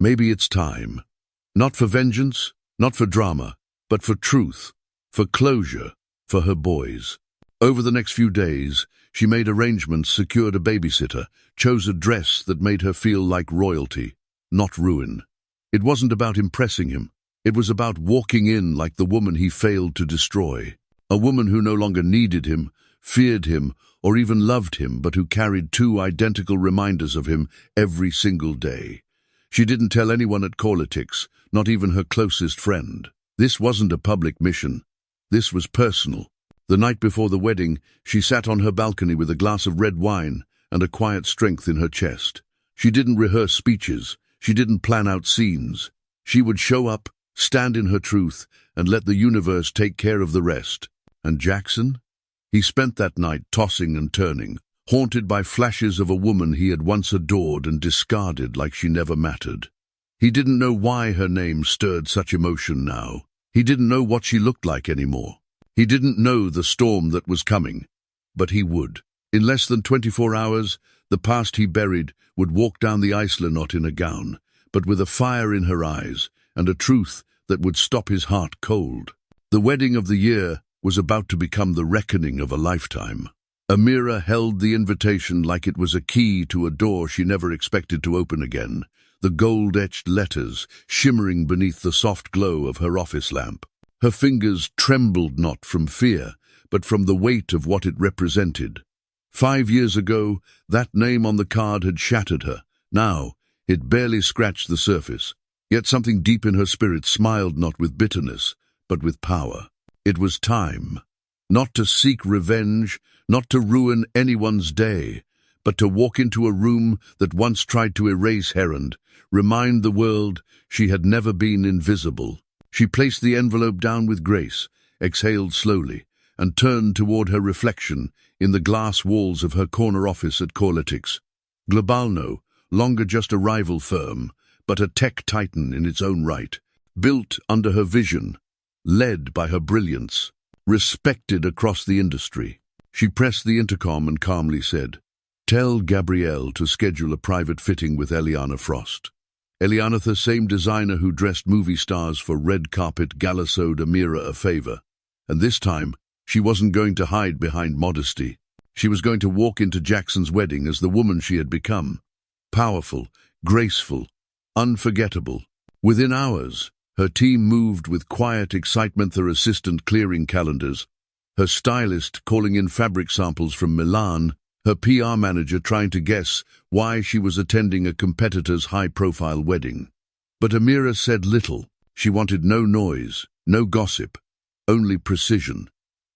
"Maybe it's time. Not for vengeance, not for drama, but for truth, for closure, for her boys." Over the next few days, she made arrangements, secured a babysitter, chose a dress that made her feel like royalty, not ruin. It wasn't about impressing him. It was about walking in like the woman he failed to destroy. A woman who no longer needed him, feared him, or even loved him, but who carried 2 identical reminders of him every single day. She didn't tell anyone at Politics, not even her closest friend. This wasn't a public mission. This was personal. The night before the wedding, she sat on her balcony with a glass of red wine and a quiet strength in her chest. She didn't rehearse speeches. She didn't plan out scenes. She would show up, stand in her truth, and let the universe take care of the rest. And Jackson? He spent that night tossing and turning, haunted by flashes of a woman he had once adored and discarded like she never mattered. He didn't know why her name stirred such emotion now. He didn't know what she looked like anymore. He didn't know the storm that was coming. But he would. In less than 24 hours, the past he buried would walk down the Isla not in a gown, but with a fire in her eyes and a truth that would stop his heart cold. The wedding of the year was about to become the reckoning of a lifetime. Amira held the invitation like it was a key to a door she never expected to open again, the gold-etched letters shimmering beneath the soft glow of her office lamp. Her fingers trembled not from fear, but from the weight of what it represented. 5 years ago, that name on the card had shattered her. Now, it barely scratched the surface. Yet something deep in her spirit smiled not with bitterness, but with power. It was time. Not to seek revenge, not to ruin anyone's day, but to walk into a room that once tried to erase Herond, remind the world she had never been invisible. She placed the envelope down with grace, exhaled slowly, and turned toward her reflection in the glass walls of her corner office at Corletics. Globalno, longer just a rival firm, but a tech titan in its own right, built under her vision, led by her brilliance, respected across the industry. She pressed the intercom and calmly said, "Tell Gabrielle to schedule a private fitting with Eliana Frost." Eliana, the same designer who dressed movie stars for red carpet, gallasowed Amira a favor. And this time, she wasn't going to hide behind modesty. She was going to walk into Jackson's wedding as the woman she had become. Powerful, graceful, unforgettable. Within hours, her team moved with quiet excitement, her assistant clearing calendars, her stylist calling in fabric samples from Milan, her PR manager trying to guess why she was attending a competitor's high-profile wedding. But Amira said little. She wanted no noise, no gossip, only precision,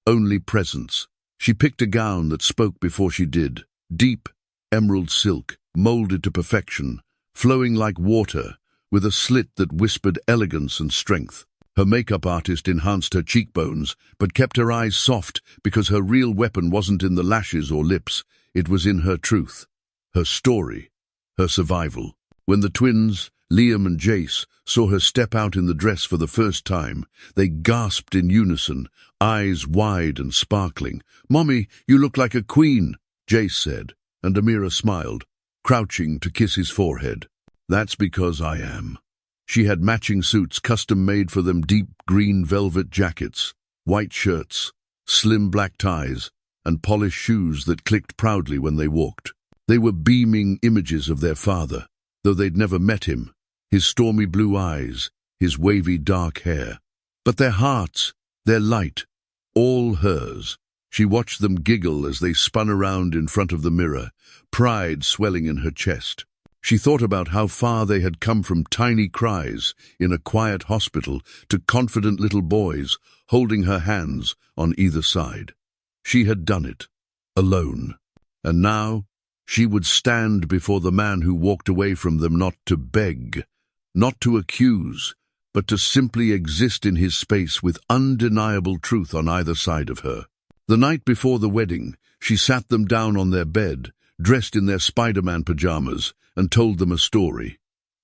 only presence. She picked a gown that spoke before she did, deep, emerald silk, molded to perfection, flowing like water, with a slit that whispered elegance and strength. Her makeup artist enhanced her cheekbones, but kept her eyes soft because her real weapon wasn't in the lashes or lips, it was in her truth, her story, her survival. When the twins, Liam and Jace, saw her step out in the dress for the first time, they gasped in unison, eyes wide and sparkling. "Mommy, you look like a queen," Jace said, and Amira smiled, crouching to kiss his forehead. "That's because I am." She had matching suits custom-made for them, deep green velvet jackets, white shirts, slim black ties, and polished shoes that clicked proudly when they walked. They were beaming images of their father, though they'd never met him, his stormy blue eyes, his wavy dark hair. But their hearts, their light, all hers. She watched them giggle as they spun around in front of the mirror, pride swelling in her chest. She thought about how far they had come from tiny cries in a quiet hospital to confident little boys holding her hands on either side. She had done it, alone. And now, she would stand before the man who walked away from them not to beg, not to accuse, but to simply exist in his space with undeniable truth on either side of her. The night before the wedding, she sat them down on their bed, dressed in their Spider-Man pajamas, and told them a story.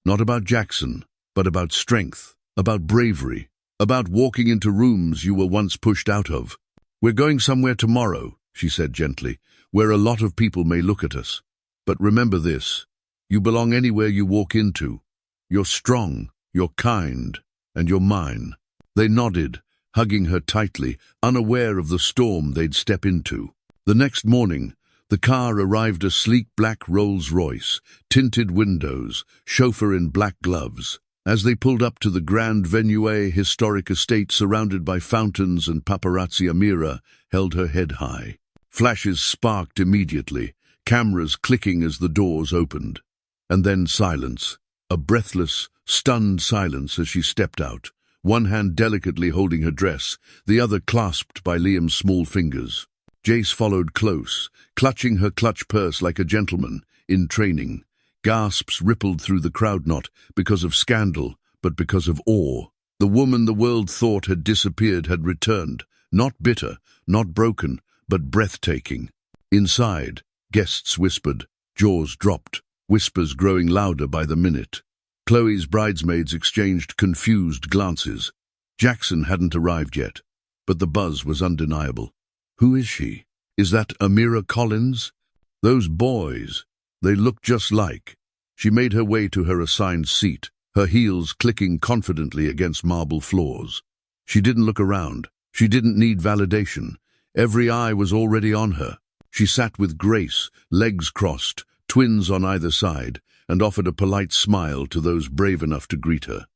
Not about Jackson, but about strength, about bravery, about walking into rooms you were once pushed out of. "We're going somewhere tomorrow," she said gently, "where a lot of people may look at us. But remember this, you belong anywhere you walk into. You're strong, you're kind, and you're mine." They nodded, hugging her tightly, unaware of the storm they'd step into. The next morning, the car arrived, a sleek black Rolls-Royce, tinted windows, chauffeur in black gloves. As they pulled up to the Grand Venue historic estate surrounded by fountains and paparazzi, Amira held her head high. Flashes sparked immediately, cameras clicking as the doors opened. And then silence, a breathless, stunned silence as she stepped out, one hand delicately holding her dress, the other clasped by Liam's small fingers. Jace followed close, clutching her clutch purse like a gentleman in training. Gasps rippled through the crowd, not because of scandal, but because of awe. The woman the world thought had disappeared had returned, not bitter, not broken, but breathtaking. Inside, guests whispered, jaws dropped, whispers growing louder by the minute. Chloe's bridesmaids exchanged confused glances. Jackson hadn't arrived yet, but the buzz was undeniable. Who is she? Is that Amira Collins? Those boys, they look just like. She made her way to her assigned seat, her heels clicking confidently against marble floors. She didn't look around. She didn't need validation. Every eye was already on her. She sat with grace, legs crossed, twins on either side, and offered a polite smile to those brave enough to greet her.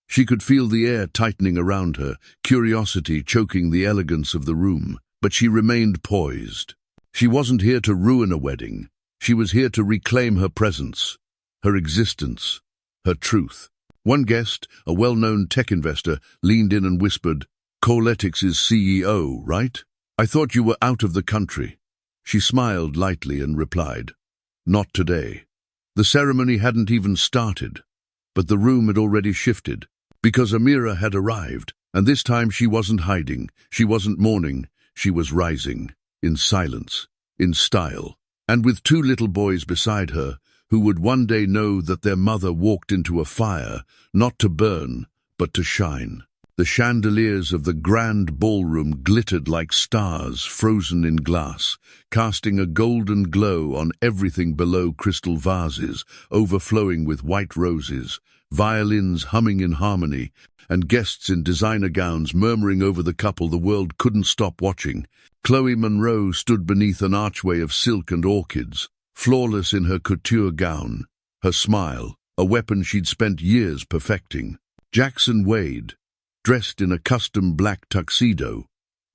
She could feel the air tightening around her, curiosity choking the elegance of the room, but she remained poised. She wasn't here to ruin a wedding. She was here to reclaim her presence, her existence, her truth. One guest, a well-known tech investor, leaned in and whispered, "Corletics' CEO, right? I thought you were out of the country." She smiled lightly and replied, "Not today." The ceremony hadn't even started, but the room had already shifted, because Amira had arrived, and this time she wasn't hiding, she wasn't mourning, she was rising, in silence, in style, and with two little boys beside her, who would one day know that their mother walked into a fire, not to burn, but to shine. The chandeliers of the grand ballroom glittered like stars frozen in glass, casting a golden glow on everything below crystal vases, overflowing with white roses, violins humming in harmony, and guests in designer gowns murmuring over the couple the world couldn't stop watching. Chloe Monroe stood beneath an archway of silk and orchids, flawless in her couture gown, her smile, a weapon she'd spent years perfecting. Jackson Wade, dressed in a custom black tuxedo,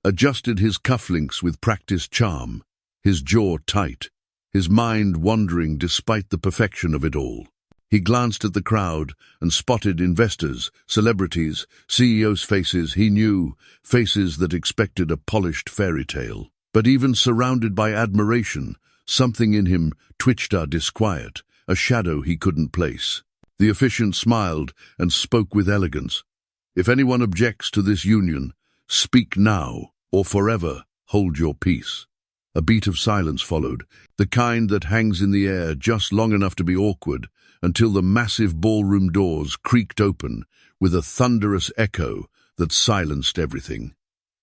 adjusted his cufflinks with practiced charm, his jaw tight, his mind wandering despite the perfection of it all. He glanced at the crowd and spotted investors, celebrities, CEOs' faces he knew, faces that expected a polished fairy tale. But even surrounded by admiration, something in him twitched a disquiet, a shadow he couldn't place. The officiant smiled and spoke with elegance. "If anyone objects to this union, speak now, or forever hold your peace." A beat of silence followed, the kind that hangs in the air just long enough to be awkward, until the massive ballroom doors creaked open with a thunderous echo that silenced everything.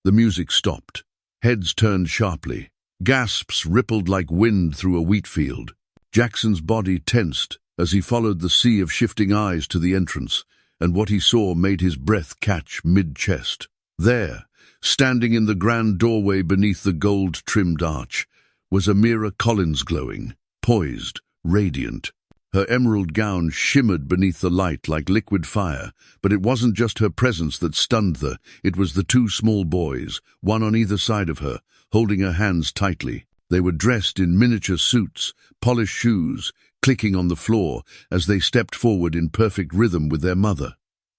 The music stopped. Heads turned sharply. Gasps rippled like wind through a wheat field. Jackson's body tensed as he followed the sea of shifting eyes to the entrance, and what he saw made his breath catch mid-chest. There, standing in the grand doorway beneath the gold-trimmed arch, was Amira Collins glowing, poised, radiant. Her emerald gown shimmered beneath the light like liquid fire, but it wasn't just her presence that stunned her, it was the two small boys, one on either side of her, holding her hands tightly. They were dressed in miniature suits, polished shoes, clicking on the floor as they stepped forward in perfect rhythm with their mother.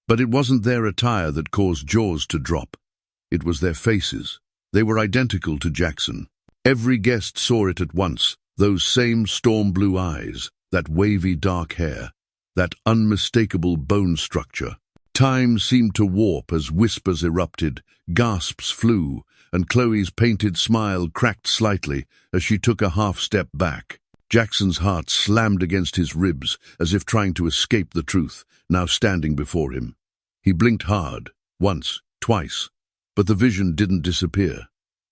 But it wasn't their attire that caused jaws to drop. It was their faces. They were identical to Jackson. Every guest saw it at once, those same storm blue eyes, that wavy dark hair, that unmistakable bone structure. Time seemed to warp as whispers erupted, gasps flew, and Chloe's painted smile cracked slightly as she took a half-step back. Jackson's heart slammed against his ribs as if trying to escape the truth, now standing before him. He blinked hard, once, twice, but the vision didn't disappear.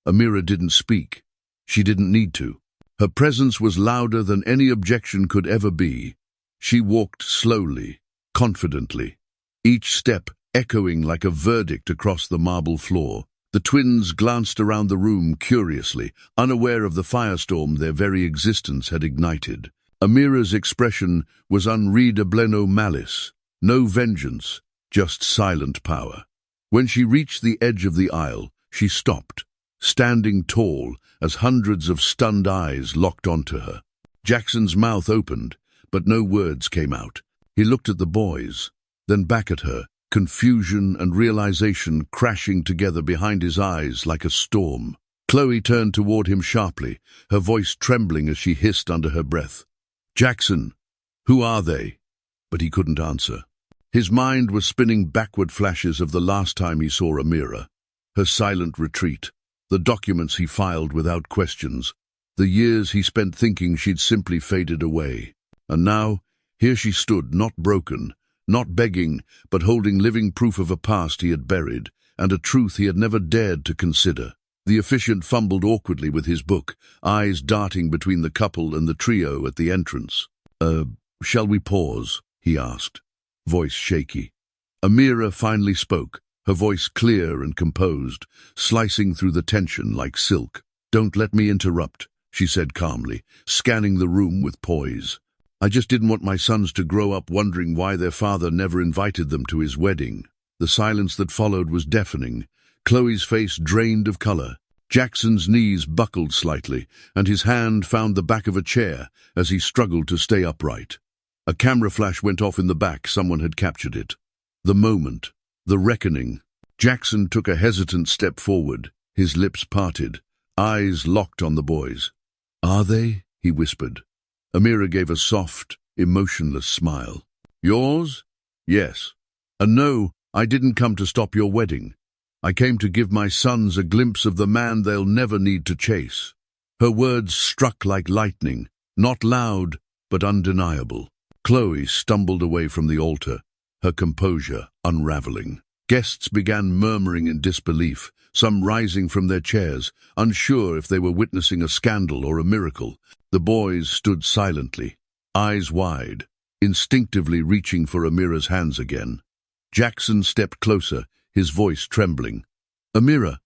Amira didn't speak. She didn't need to. Her presence was louder than any objection could ever be. She walked slowly, confidently, each step echoing like a verdict across the marble floor. The twins glanced around the room curiously, unaware of the firestorm their very existence had ignited. Amira's expression was unreadable, no malice, no vengeance, just silent power. When she reached the edge of the aisle, she stopped, standing tall as hundreds of stunned eyes locked onto her. Jackson's mouth opened, but no words came out. He looked at the boys, then back at her, confusion and realization crashing together behind his eyes like a storm. Chloe turned toward him sharply, her voice trembling as she hissed under her breath. "Jackson, who are they?" But he couldn't answer. His mind was spinning backward flashes of the last time he saw Amira, her silent retreat, the documents he filed without questions, the years he spent thinking she'd simply faded away. And now, here she stood, not broken, not begging, but holding living proof of a past he had buried, and a truth he had never dared to consider. The officiant fumbled awkwardly with his book, eyes darting between the couple and the trio at the entrance. Shall we pause?" he asked, voice shaky. Amira finally spoke, her voice clear and composed, slicing through the tension like silk. "Don't let me interrupt," she said calmly, scanning the room with poise. "I just didn't want my sons to grow up wondering why their father never invited them to his wedding." The silence that followed was deafening. Chloe's face drained of color. Jackson's knees buckled slightly, and his hand found the back of a chair as he struggled to stay upright. A camera flash went off in the back. Someone had captured it. The moment, the reckoning. Jackson took a hesitant step forward, his lips parted, eyes locked on the boys. "Are they?" he whispered. Amira gave a soft, emotionless smile. "Yours?" "Yes. And no, I didn't come to stop your wedding. I came to give my sons a glimpse of the man they'll never need to chase." Her words struck like lightning, not loud, but undeniable. Chloe stumbled away from the altar, her composure unraveling. Guests began murmuring in disbelief, some rising from their chairs, unsure if they were witnessing a scandal or a miracle. The boys stood silently, eyes wide, instinctively reaching for Amira's hands again. Jackson stepped closer, his voice trembling. "Amira,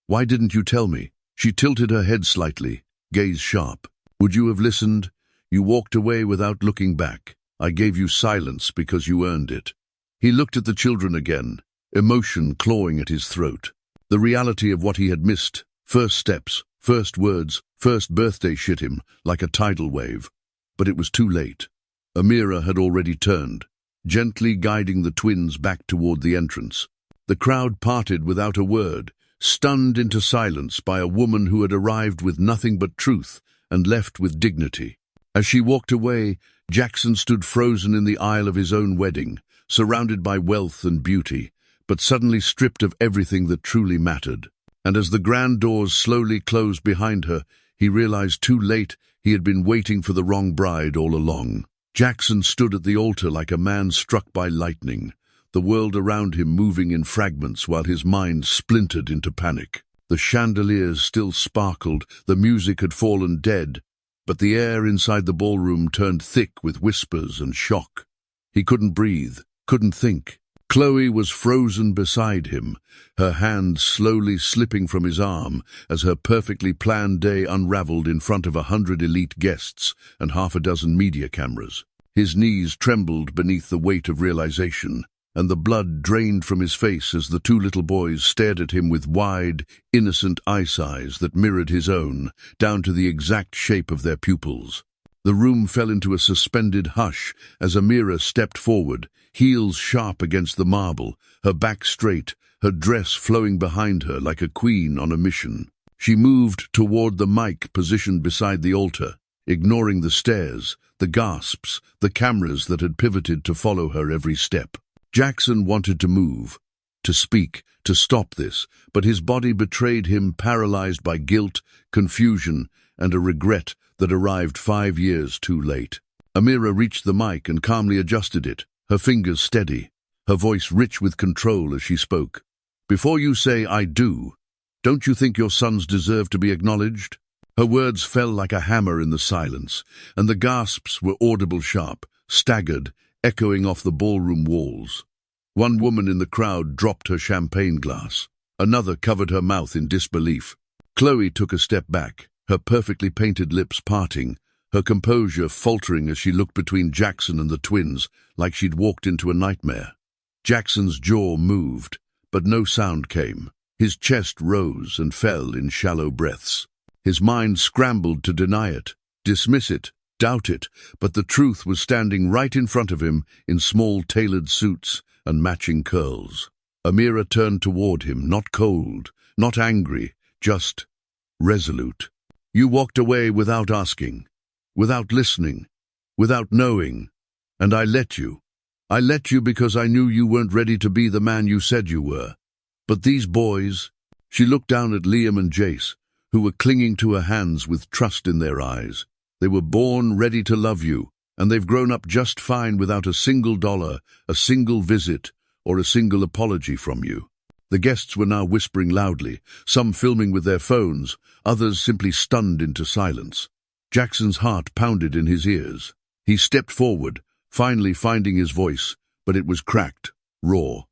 why didn't you tell me?" She tilted her head slightly, gaze sharp. "Would you have listened? You walked away without looking back. I gave you silence because you earned it." He looked at the children again, emotion clawing at his throat. The reality of what he had missed, first steps, first words, first birthday, hit him like a tidal wave. But it was too late. Amira had already turned, gently guiding the twins back toward the entrance. The crowd parted without a word, stunned into silence by a woman who had arrived with nothing but truth and left with dignity. As she walked away, Jackson stood frozen in the aisle of his own wedding, surrounded by wealth and beauty, but suddenly stripped of everything that truly mattered. And as the grand doors slowly closed behind her, he realized too late he had been waiting for the wrong bride all along. Jackson stood at the altar like a man struck by lightning, the world around him moving in fragments while his mind splintered into panic. The chandeliers still sparkled, the music had fallen dead, but the air inside the ballroom turned thick with whispers and shock. He couldn't breathe, couldn't think. Chloe was frozen beside him, her hand slowly slipping from his arm as her perfectly planned day unraveled in front of 100 elite guests and half a dozen media cameras. His knees trembled beneath the weight of realization, and the blood drained from his face as the two little boys stared at him with wide, innocent eyes that mirrored his own, down to the exact shape of their pupils. The room fell into a suspended hush as Amira stepped forward, heels sharp against the marble, her back straight, her dress flowing behind her like a queen on a mission. She moved toward the mic positioned beside the altar, ignoring the stares, the gasps, the cameras that had pivoted to follow her every step. Jackson wanted to move, to speak, to stop this, but his body betrayed him, paralyzed by guilt, confusion, and a regret that arrived 5 years too late. Amira reached the mic and calmly adjusted it, her fingers steady, her voice rich with control as she spoke. "Before you say I do, don't you think your sons deserve to be acknowledged?" Her words fell like a hammer in the silence, and the gasps were audible, sharp, staggered, echoing off the ballroom walls. One woman in the crowd dropped her champagne glass. Another covered her mouth in disbelief. Chloe took a step back, her perfectly painted lips parting, her composure faltering as she looked between Jackson and the twins like she'd walked into a nightmare. Jackson's jaw moved, but no sound came. His chest rose and fell in shallow breaths. His mind scrambled to deny it, dismiss it, doubt it, but the truth was standing right in front of him in small tailored suits and matching curls. Amira turned toward him, not cold, not angry, just resolute. "You walked away without asking, without listening, without knowing, and I let you. I let you because I knew you weren't ready to be the man you said you were. But these boys..." She looked down at Liam and Jace, who were clinging to her hands with trust in their eyes. "They were born ready to love you, and they've grown up just fine without a single dollar, a single visit, or a single apology from you." The guests were now whispering loudly, some filming with their phones, others simply stunned into silence. Jackson's heart pounded in his ears. He stepped forward, finally finding his voice, but it was cracked, raw.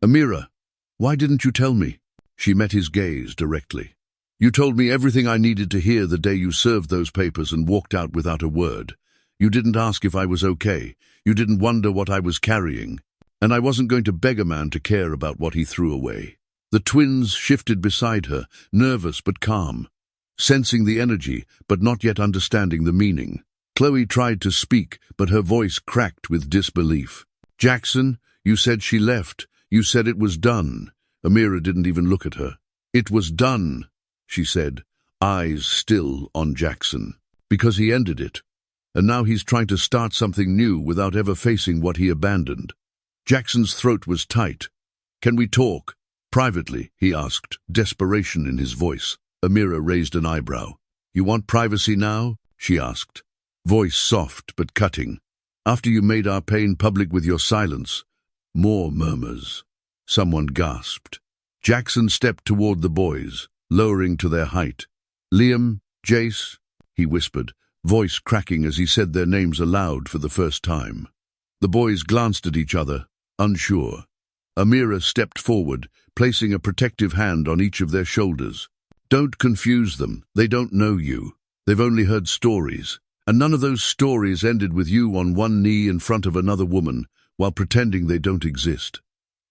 "Amira, why didn't you tell me?" She met his gaze directly. "You told me everything I needed to hear the day you served those papers and walked out without a word. You didn't ask if I was okay. You didn't wonder what I was carrying. And I wasn't going to beg a man to care about what he threw away." The twins shifted beside her, nervous but calm, sensing the energy but not yet understanding the meaning. Chloe tried to speak, but her voice cracked with disbelief. "Jackson, you said she left. You said it was done." Amira didn't even look at her. "It was done," she said, eyes still on Jackson. "Because he ended it. And now he's trying to start something new without ever facing what he abandoned." Jackson's throat was tight. "Can we talk? Privately?" he asked, desperation in his voice. Amira raised an eyebrow. "You want privacy now?" she asked, voice soft but cutting. "After you made our pain public with your silence." More murmurs. Someone gasped. Jackson stepped toward the boys, lowering to their height. "Liam, Jace," he whispered, voice cracking as he said their names aloud for the first time. The boys glanced at each other, unsure. Amira stepped forward, placing a protective hand on each of their shoulders. "Don't confuse them. They don't know you. They've only heard stories. And none of those stories ended with you on one knee in front of another woman, while pretending they don't exist."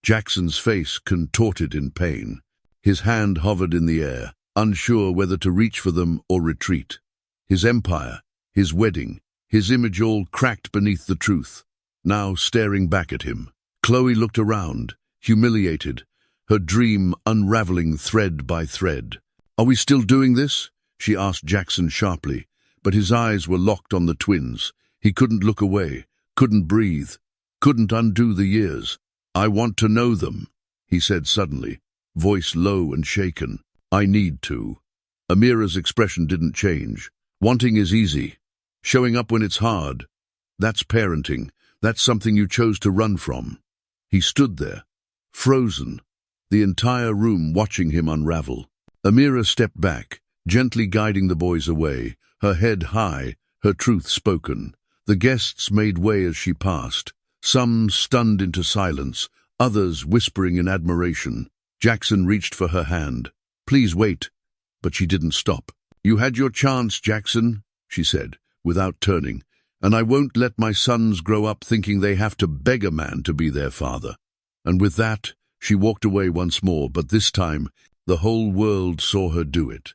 Jackson's face contorted in pain. His hand hovered in the air, unsure whether to reach for them or retreat. His empire, his wedding, his image all cracked beneath the truth, now staring back at him. Chloe looked around, humiliated, her dream unraveling thread by thread. "Are we still doing this?" she asked Jackson sharply, but his eyes were locked on the twins. He couldn't look away, couldn't breathe, couldn't undo the years. "I want to know them," he said suddenly, voice low and shaken. "I need to." Amira's expression didn't change. "Wanting is easy. Showing up when it's hard. That's parenting. That's something you chose to run from." He stood there, frozen, the entire room watching him unravel. Amira stepped back, gently guiding the boys away, her head high, her truth spoken. The guests made way as she passed, some stunned into silence, others whispering in admiration. Jackson reached for her hand. "Please wait." But she didn't stop. "You had your chance, Jackson," she said, without turning, "and I won't let my sons grow up thinking they have to beg a man to be their father." And with that, she walked away once more, but this time, the whole world saw her do it.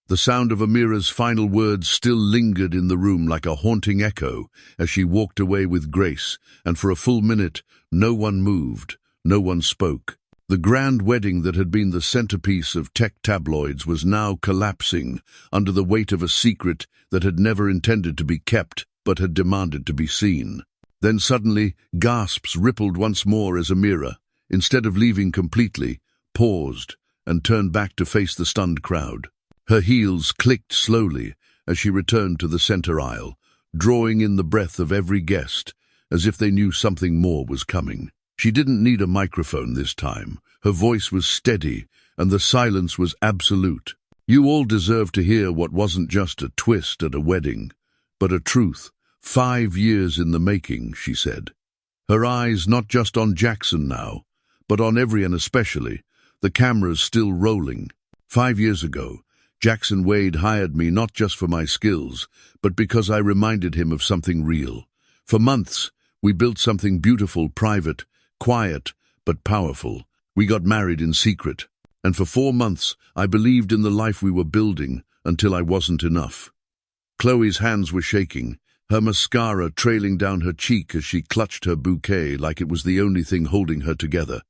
The sound of Amira's final words still lingered in the room like a haunting echo as she walked away with grace, and for a full minute, no one moved, no one spoke. The grand wedding that had been the centerpiece of tech tabloids was now collapsing under the weight of a secret that had never intended to be kept but had demanded to be seen. Then suddenly, gasps rippled once more as Amira, instead of leaving completely, paused and turned back to face the stunned crowd. Her heels clicked slowly as she returned to the center aisle, drawing in the breath of every guest, as if they knew something more was coming. She didn't need a microphone this time. Her voice was steady, and the silence was absolute. "You all deserve to hear what wasn't just a twist at a wedding, but a truth. 5 years in the making," she said. Her eyes not just on Jackson now, but on everyone especially, the cameras still rolling. 5 years ago, Jackson Wade hired me not just for my skills, but because I reminded him of something real. For months, we built something beautiful, private, quiet, but powerful. We got married in secret. And for 4 months, I believed in the life we were building until I wasn't enough. Chloe's hands were shaking, her mascara trailing down her cheek as she clutched her bouquet like it was the only thing holding her together.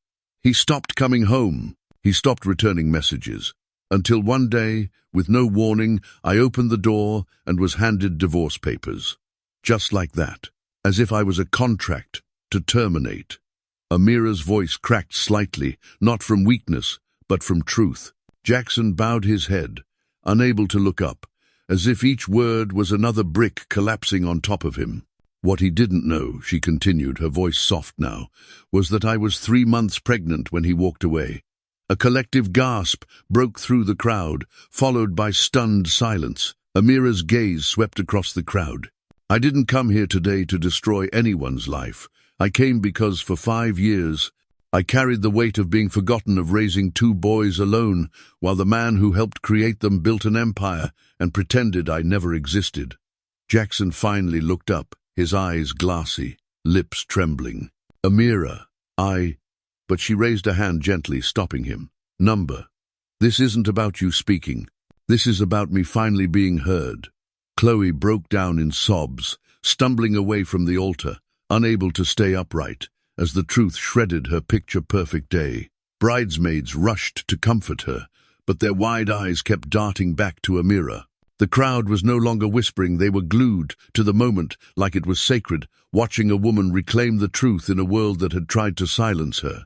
He stopped coming home. He stopped returning messages. Until one day, with no warning, I opened the door and was handed divorce papers. Just like that, as if I was a contract to terminate. Amira's voice cracked slightly, not from weakness, but from truth. Jackson bowed his head, unable to look up, as if each word was another brick collapsing on top of him. What he didn't know, she continued, her voice soft now, was that I was 3 months pregnant when he walked away. A collective gasp broke through the crowd, followed by stunned silence. Amira's gaze swept across the crowd. I didn't come here today to destroy anyone's life. I came because for 5 years, I carried the weight of being forgotten, of raising 2 boys alone, while the man who helped create them built an empire and pretended I never existed. Jackson finally looked up, his eyes glassy, lips trembling. Amira, but she raised a hand gently, stopping him. Number, this isn't about you speaking. This is about me finally being heard. Chloe broke down in sobs, stumbling away from the altar, unable to stay upright, as the truth shredded her picture-perfect day. Bridesmaids rushed to comfort her, but their wide eyes kept darting back to Amira. The crowd was no longer whispering, they were glued to the moment like it was sacred, watching a woman reclaim the truth in a world that had tried to silence her.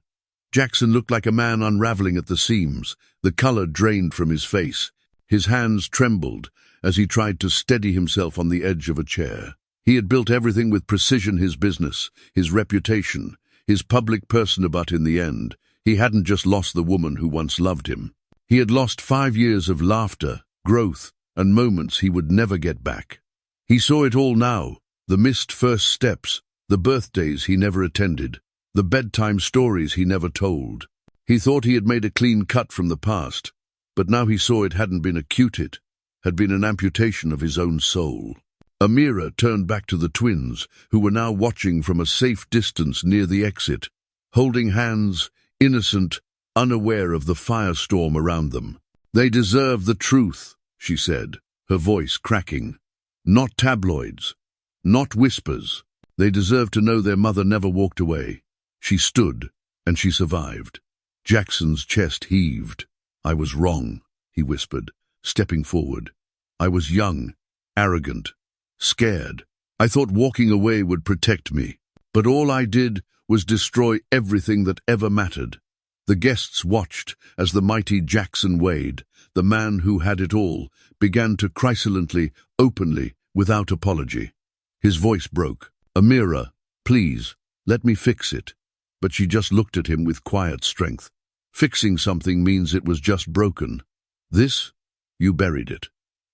Jackson looked like a man unraveling at the seams, the color drained from his face. His hands trembled as he tried to steady himself on the edge of a chair. He had built everything with precision, his business, his reputation, his public persona, but in the end, he hadn't just lost the woman who once loved him. He had lost 5 years of laughter, growth, and moments he would never get back. He saw it all now, the missed first steps, the birthdays he never attended, the bedtime stories he never told. He thought he had made a clean cut from the past, but now he saw it hadn't been acute, it had been an amputation of his own soul. Amira turned back to the twins, who were now watching from a safe distance near the exit, holding hands, innocent, unaware of the firestorm around them. They deserve the truth, she said, her voice cracking. Not tabloids, not whispers. They deserve to know their mother never walked away. She stood, and she survived. Jackson's chest heaved. I was wrong, he whispered, stepping forward. I was young, arrogant, scared. I thought walking away would protect me, but all I did was destroy everything that ever mattered. The guests watched as the mighty Jackson Wade, the man who had it all, began to chrysolently, openly, without apology. His voice broke. Amira, please, let me fix it. But she just looked at him with quiet strength. Fixing something means it was just broken. This, you buried it.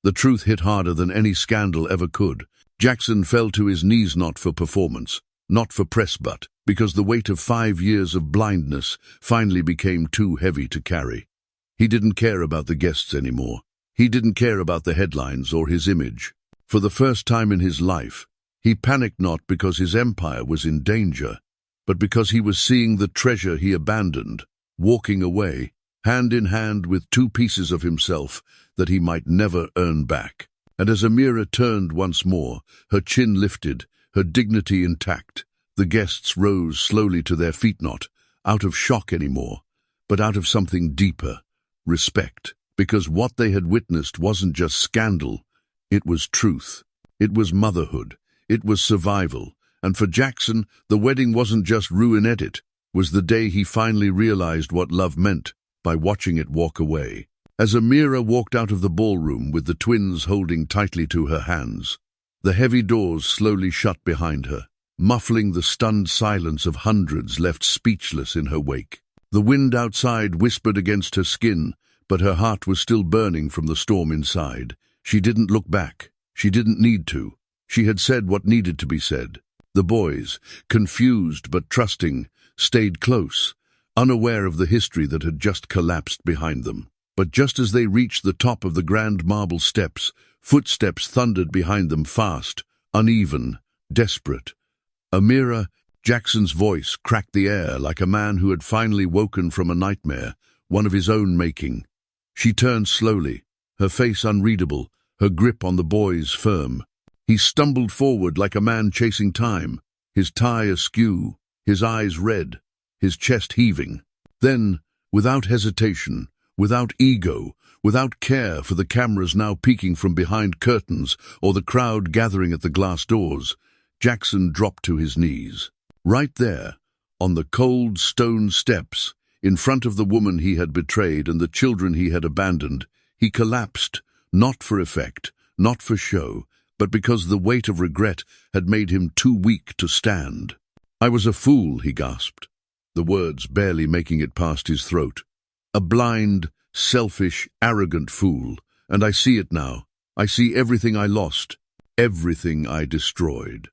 The truth hit harder than any scandal ever could. Jackson fell to his knees, not for performance, not for press, but because the weight of 5 years of blindness finally became too heavy to carry. He didn't care about the guests anymore. He didn't care about the headlines or his image. For the first time in his life, he panicked not because his empire was in danger, but because he was seeing the treasure he abandoned, walking away, hand in hand with 2 pieces of himself that he might never earn back. And as Amira turned once more, her chin lifted, her dignity intact, the guests rose slowly to their feet, not out of shock anymore, but out of something deeper, respect, because what they had witnessed wasn't just scandal, it was truth, it was motherhood, it was survival. And for Jackson, the wedding wasn't just ruined, it was the day he finally realized what love meant by watching it walk away. As Amira walked out of the ballroom with the twins holding tightly to her hands, the heavy doors slowly shut behind her, muffling the stunned silence of hundreds left speechless in her wake. The wind outside whispered against her skin, but her heart was still burning from the storm inside. She didn't look back. She didn't need to. She had said what needed to be said. The boys, confused but trusting, stayed close, unaware of the history that had just collapsed behind them. But just as they reached the top of the grand marble steps, footsteps thundered behind them, fast, uneven, desperate. Amira, Jackson's voice cracked the air like a man who had finally woken from a nightmare, one of his own making. She turned slowly, her face unreadable, her grip on the boys firm. He stumbled forward like a man chasing time, his tie askew, his eyes red, his chest heaving. Then, without hesitation, without ego, without care for the cameras now peeking from behind curtains or the crowd gathering at the glass doors, Jackson dropped to his knees. Right there, on the cold stone steps, in front of the woman he had betrayed and the children he had abandoned, he collapsed, not for effect, not for show, but because the weight of regret had made him too weak to stand. "I was a fool," he gasped, the words barely making it past his throat. "A blind, selfish, arrogant fool, and I see it now. I see everything I lost, everything I destroyed."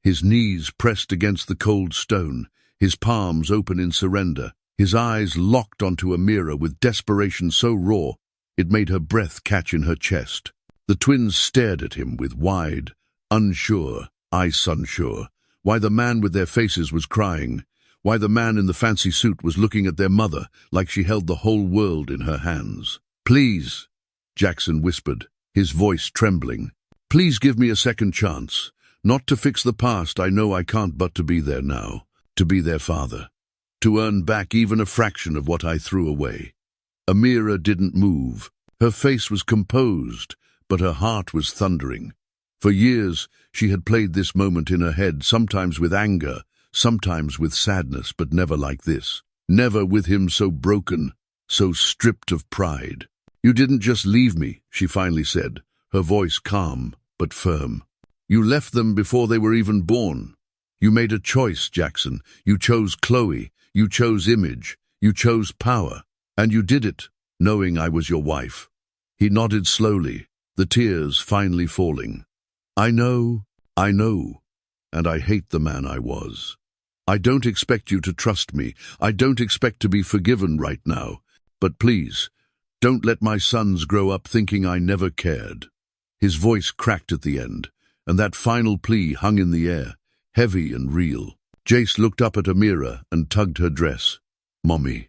His knees pressed against the cold stone, his palms open in surrender, his eyes locked onto a mirror with desperation so raw it made her breath catch in her chest. The twins stared at him with wide, unsure, eyes-unsure. Why the man with their faces was crying, why the man in the fancy suit was looking at their mother like she held the whole world in her hands. "Please," Jackson whispered, his voice trembling. "Please give me a second chance. Not to fix the past, I know I can't, but to be there now. To be their father. To earn back even a fraction of what I threw away." Amira didn't move. Her face was composed, but her heart was thundering. For years, she had played this moment in her head, sometimes with anger, sometimes with sadness, but never like this. Never with him so broken, so stripped of pride. "You didn't just leave me," she finally said, her voice calm but firm. "You left them before they were even born. You made a choice, Jackson. You chose Chloe. You chose image. You chose power. And you did it, knowing I was your wife." He nodded slowly, the tears finally falling. I know, and I hate the man I was. I don't expect you to trust me. I don't expect to be forgiven right now. But please, don't let my sons grow up thinking I never cared." His voice cracked at the end, and that final plea hung in the air, heavy and real. Jace looked up at Amira and tugged her dress. "Mommy,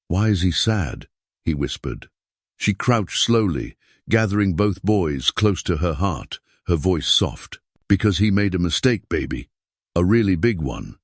why is he sad?" he whispered. She crouched slowly, gathering both boys close to her heart, her voice soft. "Because he made a mistake, baby. A really big one."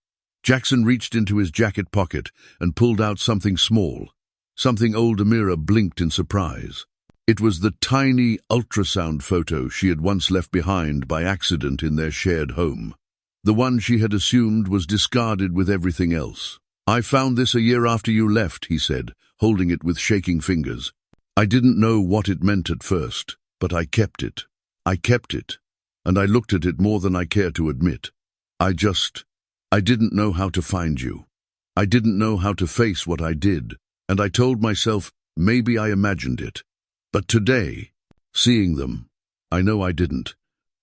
Jackson reached into his jacket pocket and pulled out something small. Something old Amira blinked in surprise. It was the tiny ultrasound photo she had once left behind by accident in their shared home. The one she had assumed was discarded with everything else. "I found this a year after you left," he said, holding it with shaking fingers. "I didn't know what it meant at first, but I kept it. I kept it, and I looked at it more than I care to admit. I didn't know how to find you. I didn't know how to face what I did, and I told myself maybe I imagined it. But today, seeing them, I know I didn't."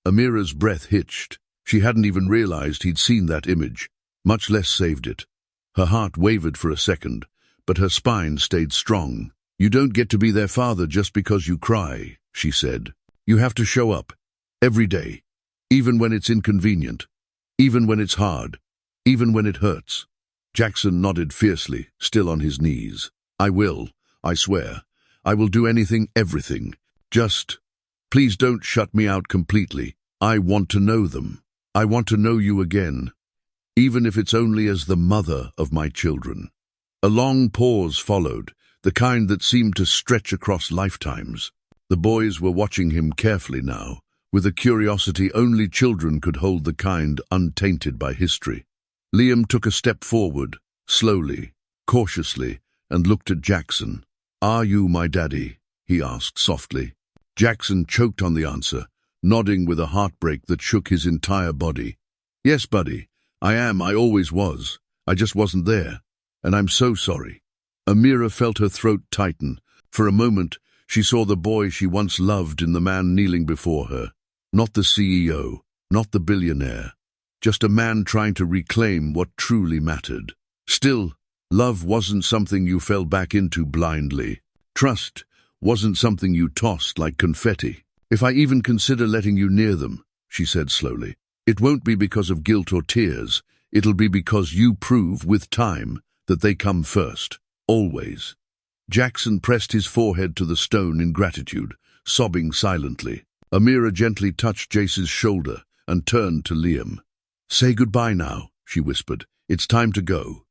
Amira's breath hitched. She hadn't even realized he'd seen that image, much less saved it. Her heart wavered for a second, but her spine stayed strong. "You don't get to be their father just because you cry," she said. "You have to show up, every day, even when it's inconvenient, even when it's hard, even when it hurts." Jackson nodded fiercely, still on his knees. "I will, I swear. I will do anything, everything. Just, please don't shut me out completely. I want to know them. I want to know you again, even if it's only as the mother of my children." A long pause followed, the kind that seemed to stretch across lifetimes. The boys were watching him carefully now, with a curiosity only children could hold, the kind untainted by history. Liam took a step forward, slowly, cautiously, and looked at Jackson. "Are you my daddy?" he asked softly. Jackson choked on the answer, nodding with a heartbreak that shook his entire body. "Yes, buddy, I am. I always was. I just wasn't there. And I'm so sorry." Amira felt her throat tighten. For a moment, she saw the boy she once loved in the man kneeling before her. Not the CEO, not the billionaire, just a man trying to reclaim what truly mattered. Still, love wasn't something you fell back into blindly. Trust wasn't something you tossed like confetti. "If I even consider letting you near them," she said slowly, "it won't be because of guilt or tears. It'll be because you prove, with time, that they come first. Always." Jackson pressed his forehead to the stone in gratitude, sobbing silently. Amira gently touched Jace's shoulder and turned to Liam. "Say goodbye now," she whispered. "It's time to go."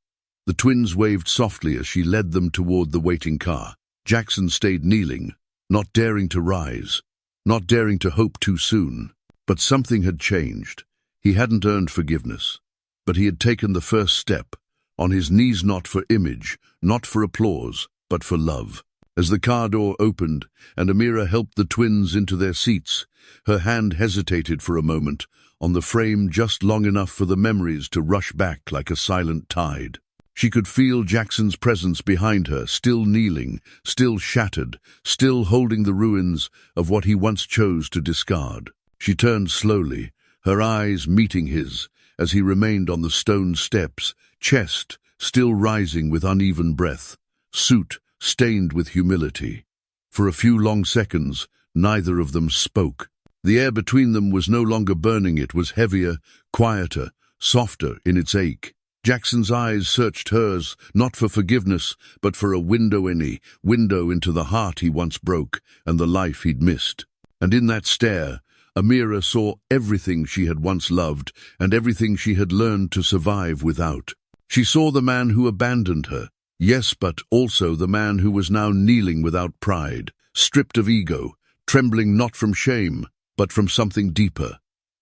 The twins waved softly as she led them toward the waiting car. Jackson stayed kneeling, not daring to rise, not daring to hope too soon. But something had changed. He hadn't earned forgiveness, but he had taken the first step, on his knees, not for image, not for applause, but for love. As the car door opened and Amira helped the twins into their seats, her hand hesitated for a moment on the frame, just long enough for the memories to rush back like a silent tide. She could feel Jackson's presence behind her, still kneeling, still shattered, still holding the ruins of what he once chose to discard. She turned slowly, her eyes meeting his, as he remained on the stone steps, chest still rising with uneven breath, suit stained with humility. For a few long seconds, neither of them spoke. The air between them was no longer burning, it was heavier, quieter, softer in its ache. Jackson's eyes searched hers, not for forgiveness, but for a window into the heart he once broke and the life he'd missed. And in that stare, Amira saw everything she had once loved and everything she had learned to survive without. She saw the man who abandoned her, yes, but also the man who was now kneeling without pride, stripped of ego, trembling not from shame, but from something deeper,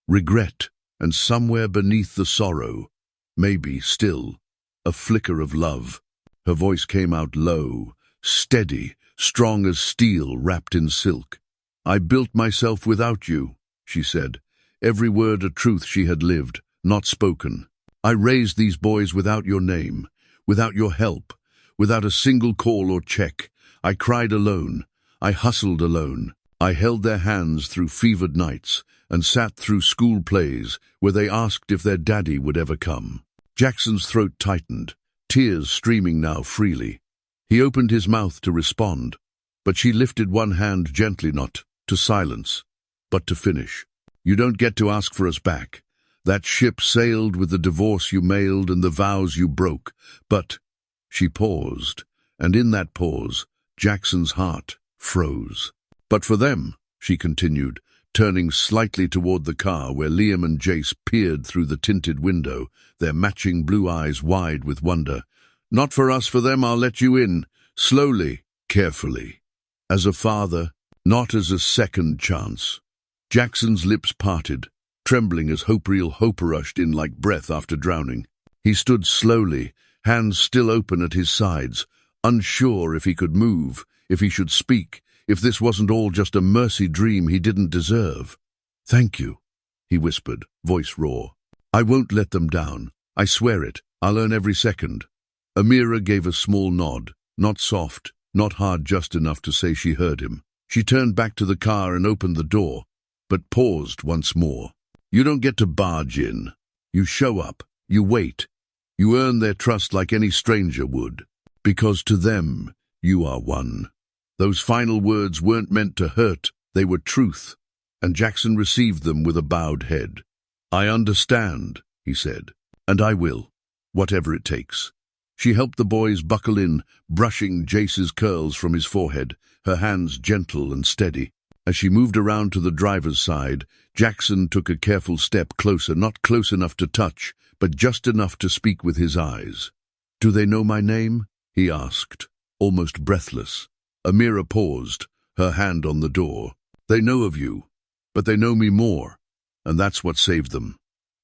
regret, and somewhere beneath the sorrow, maybe still, a flicker of love. Her voice came out low, steady, strong as steel wrapped in silk. "I built myself without you," she said, every word a truth she had lived, not spoken. "I raised these boys without your name, without your help, without a single call or check. I cried alone. I hustled alone. I held their hands through fevered nights and sat through school plays where they asked if their daddy would ever come." Jackson's throat tightened, tears streaming now freely. He opened his mouth to respond, but she lifted one hand gently, not to silence, but to finish. "You don't get to ask for us back. That ship sailed with the divorce you mailed and the vows you broke, but—" She paused, and in that pause, Jackson's heart froze. "But for them," she continued, turning slightly toward the car where Liam and Jace peered through the tinted window, their matching blue eyes wide with wonder. "Not for us, for them I'll let you in, slowly, carefully. As a father, not as a second chance." Jackson's lips parted, trembling as hope rushed in like breath after drowning. He stood slowly, hands still open at his sides, unsure if he could move, if he should speak, if this wasn't all just a mercy dream he didn't deserve. "Thank you," he whispered, voice raw. "I won't let them down. I swear it. I'll earn every second." Amira gave a small nod, not soft, not hard, just enough to say she heard him. She turned back to the car and opened the door, but paused once more. "You don't get to barge in. You show up. You wait. You earn their trust like any stranger would. Because to them, you are one." Those final words weren't meant to hurt, they were truth, and Jackson received them with a bowed head. "I understand," he said, "and I will, whatever it takes." She helped the boys buckle in, brushing Jace's curls from his forehead, her hands gentle and steady. As she moved around to the driver's side, Jackson took a careful step closer, not close enough to touch, but just enough to speak with his eyes. "Do they know my name?" he asked, almost breathless. Amira paused, her hand on the door. "They know of you, but they know me more, and that's what saved them."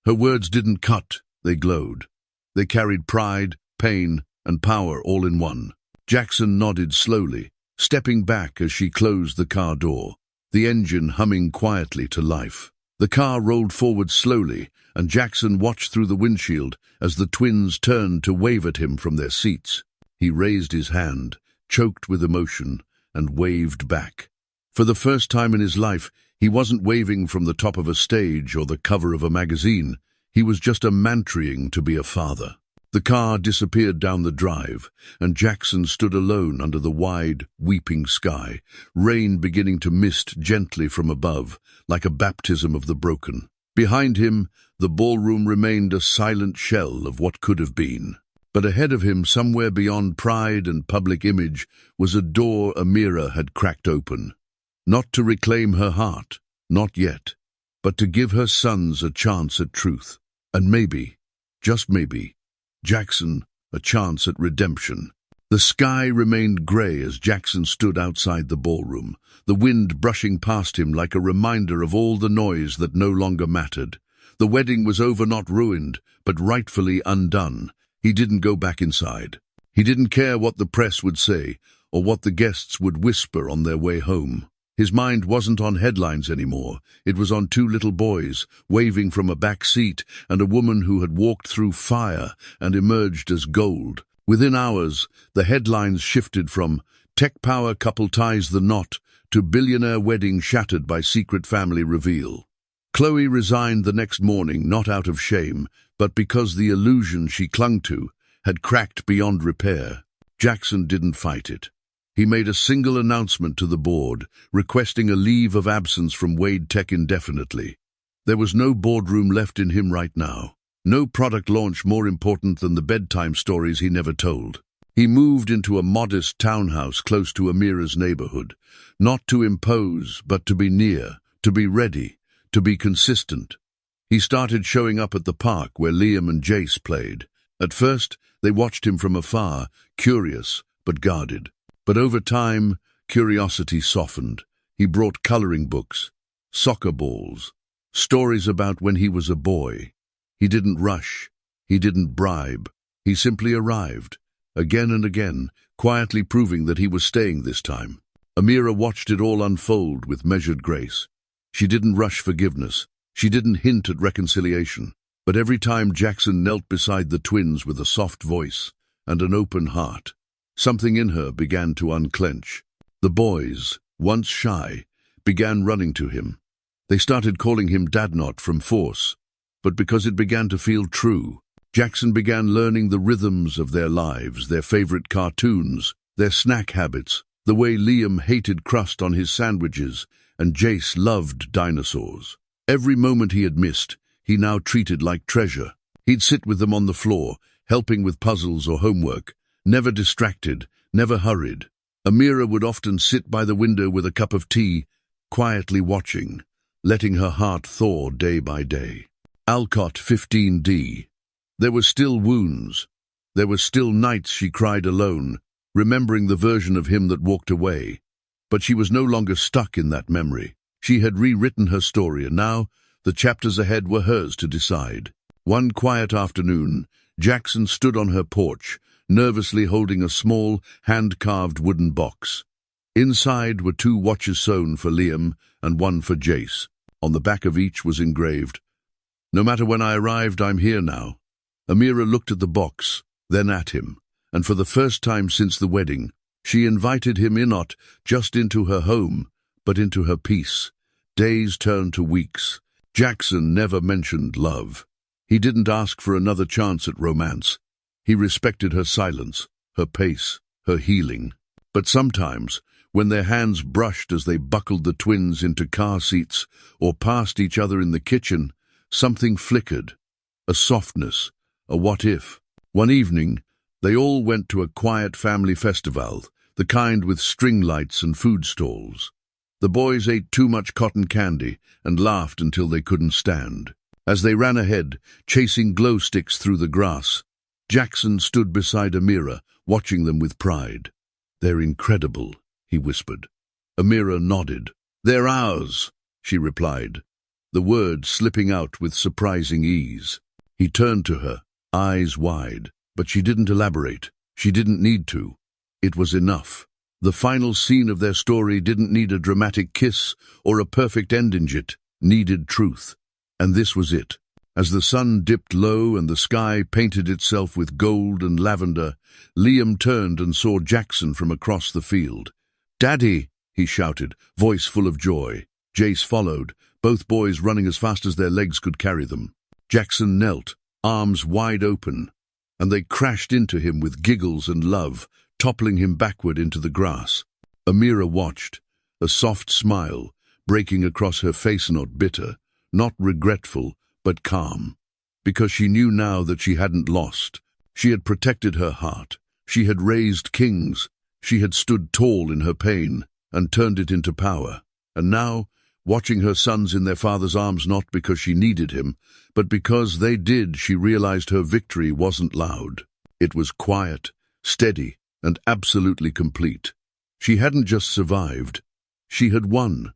Her words didn't cut, they glowed. They carried pride, pain, and power all in one. Jackson nodded slowly, stepping back as she closed the car door, the engine humming quietly to life. The car rolled forward slowly, and Jackson watched through the windshield as the twins turned to wave at him from their seats. He raised his hand, choked with emotion, and waved back. For the first time in his life, he wasn't waving from the top of a stage or the cover of a magazine. He was just a mantrying to be a father. The car disappeared down the drive, and Jackson stood alone under the wide, weeping sky, rain beginning to mist gently from above, like a baptism of the broken. Behind him, the ballroom remained a silent shell of what could have been. But ahead of him, somewhere beyond pride and public image, was a door Amira had cracked open. Not to reclaim her heart, not yet, but to give her sons a chance at truth. And maybe, just maybe, Jackson a chance at redemption. The sky remained grey as Jackson stood outside the ballroom, the wind brushing past him like a reminder of all the noise that no longer mattered. The wedding was over, not ruined, but rightfully undone. He didn't go back inside. He didn't care what the press would say. or what the guests would whisper on their way home. His mind wasn't on headlines anymore. It was on two little boys, waving from a back seat, and a woman who had walked through fire and emerged as gold. Within hours, the headlines shifted from "Tech Power Couple Ties the Knot" to "Billionaire Wedding Shattered by Secret Family Reveal." Chloe resigned the next morning, not out of shame, but because the illusion she clung to had cracked beyond repair. Jackson didn't fight it. He made a single announcement to the board, requesting a leave of absence from Wade Tech indefinitely. There was no boardroom left in him right now. No product launch more important than the bedtime stories he never told. He moved into a modest townhouse close to Amira's neighborhood, not to impose, but to be near, to be ready, to be consistent. He started showing up at the park where Liam and Jace played. At first, they watched him from afar, curious but guarded. But over time, curiosity softened. He brought coloring books, soccer balls, stories about when he was a boy. He didn't rush. He didn't bribe. He simply arrived, again and again, quietly proving that he was staying this time. Amira watched it all unfold with measured grace. She didn't rush forgiveness. She didn't hint at reconciliation. But every time Jackson knelt beside the twins with a soft voice and an open heart, something in her began to unclench. The boys, once shy, began running to him. They started calling him Dadnot from force, but because it began to feel true. Jackson began learning the rhythms of their lives, their favorite cartoons, their snack habits, the way Liam hated crust on his sandwiches and Jace loved dinosaurs. Every moment he had missed, he now treated like treasure. He'd sit with them on the floor, helping with puzzles or homework, never distracted, never hurried. Amira would often sit by the window with a cup of tea, quietly watching, letting her heart thaw day by day. Alcote 15D. There were still wounds. There were still nights she cried alone, remembering the version of him that walked away. But she was no longer stuck in that memory. She had rewritten her story, and now the chapters ahead were hers to decide. One quiet afternoon, Jackson stood on her porch, nervously holding a small, hand-carved wooden box. Inside were two watches sewn for Liam and one for Jace. On the back of each was engraved, "No matter when I arrived, I'm here now." Amira looked at the box, then at him, and for the first time since the wedding, she invited him not just into her home, but into her peace. Days turned to weeks. Jackson never mentioned love. He didn't ask for another chance at romance. He respected her silence, her pace, her healing. But sometimes, when their hands brushed as they buckled the twins into car seats or passed each other in the kitchen, something flickered. A softness, a what-if. One evening, they all went to a quiet family festival, the kind with string lights and food stalls. The boys ate too much cotton candy and laughed until they couldn't stand. As they ran ahead, chasing glow sticks through the grass, Jackson stood beside Amira, watching them with pride. "They're incredible," he whispered. Amira nodded. "They're ours," she replied, the words slipping out with surprising ease. He turned to her, eyes wide, but she didn't elaborate. She didn't need to. It was enough. The final scene of their story didn't need a dramatic kiss or a perfect ending. It needed truth. And this was it. As the sun dipped low and the sky painted itself with gold and lavender, Liam turned and saw Jackson from across the field. "Daddy!" he shouted, voice full of joy. Jace followed, both boys running as fast as their legs could carry them. Jackson knelt, arms wide open, and they crashed into him with giggles and love, toppling him backward into the grass. Amira watched, a soft smile breaking across her face, not bitter, not regretful, but calm, because she knew now that she hadn't lost. She had protected her heart. She had raised kings. She had stood tall in her pain and turned it into power. And now, watching her sons in their father's arms not because she needed him, but because they did, she realized her victory wasn't loud. It was quiet, steady, and absolutely complete. She hadn't just survived. She had won.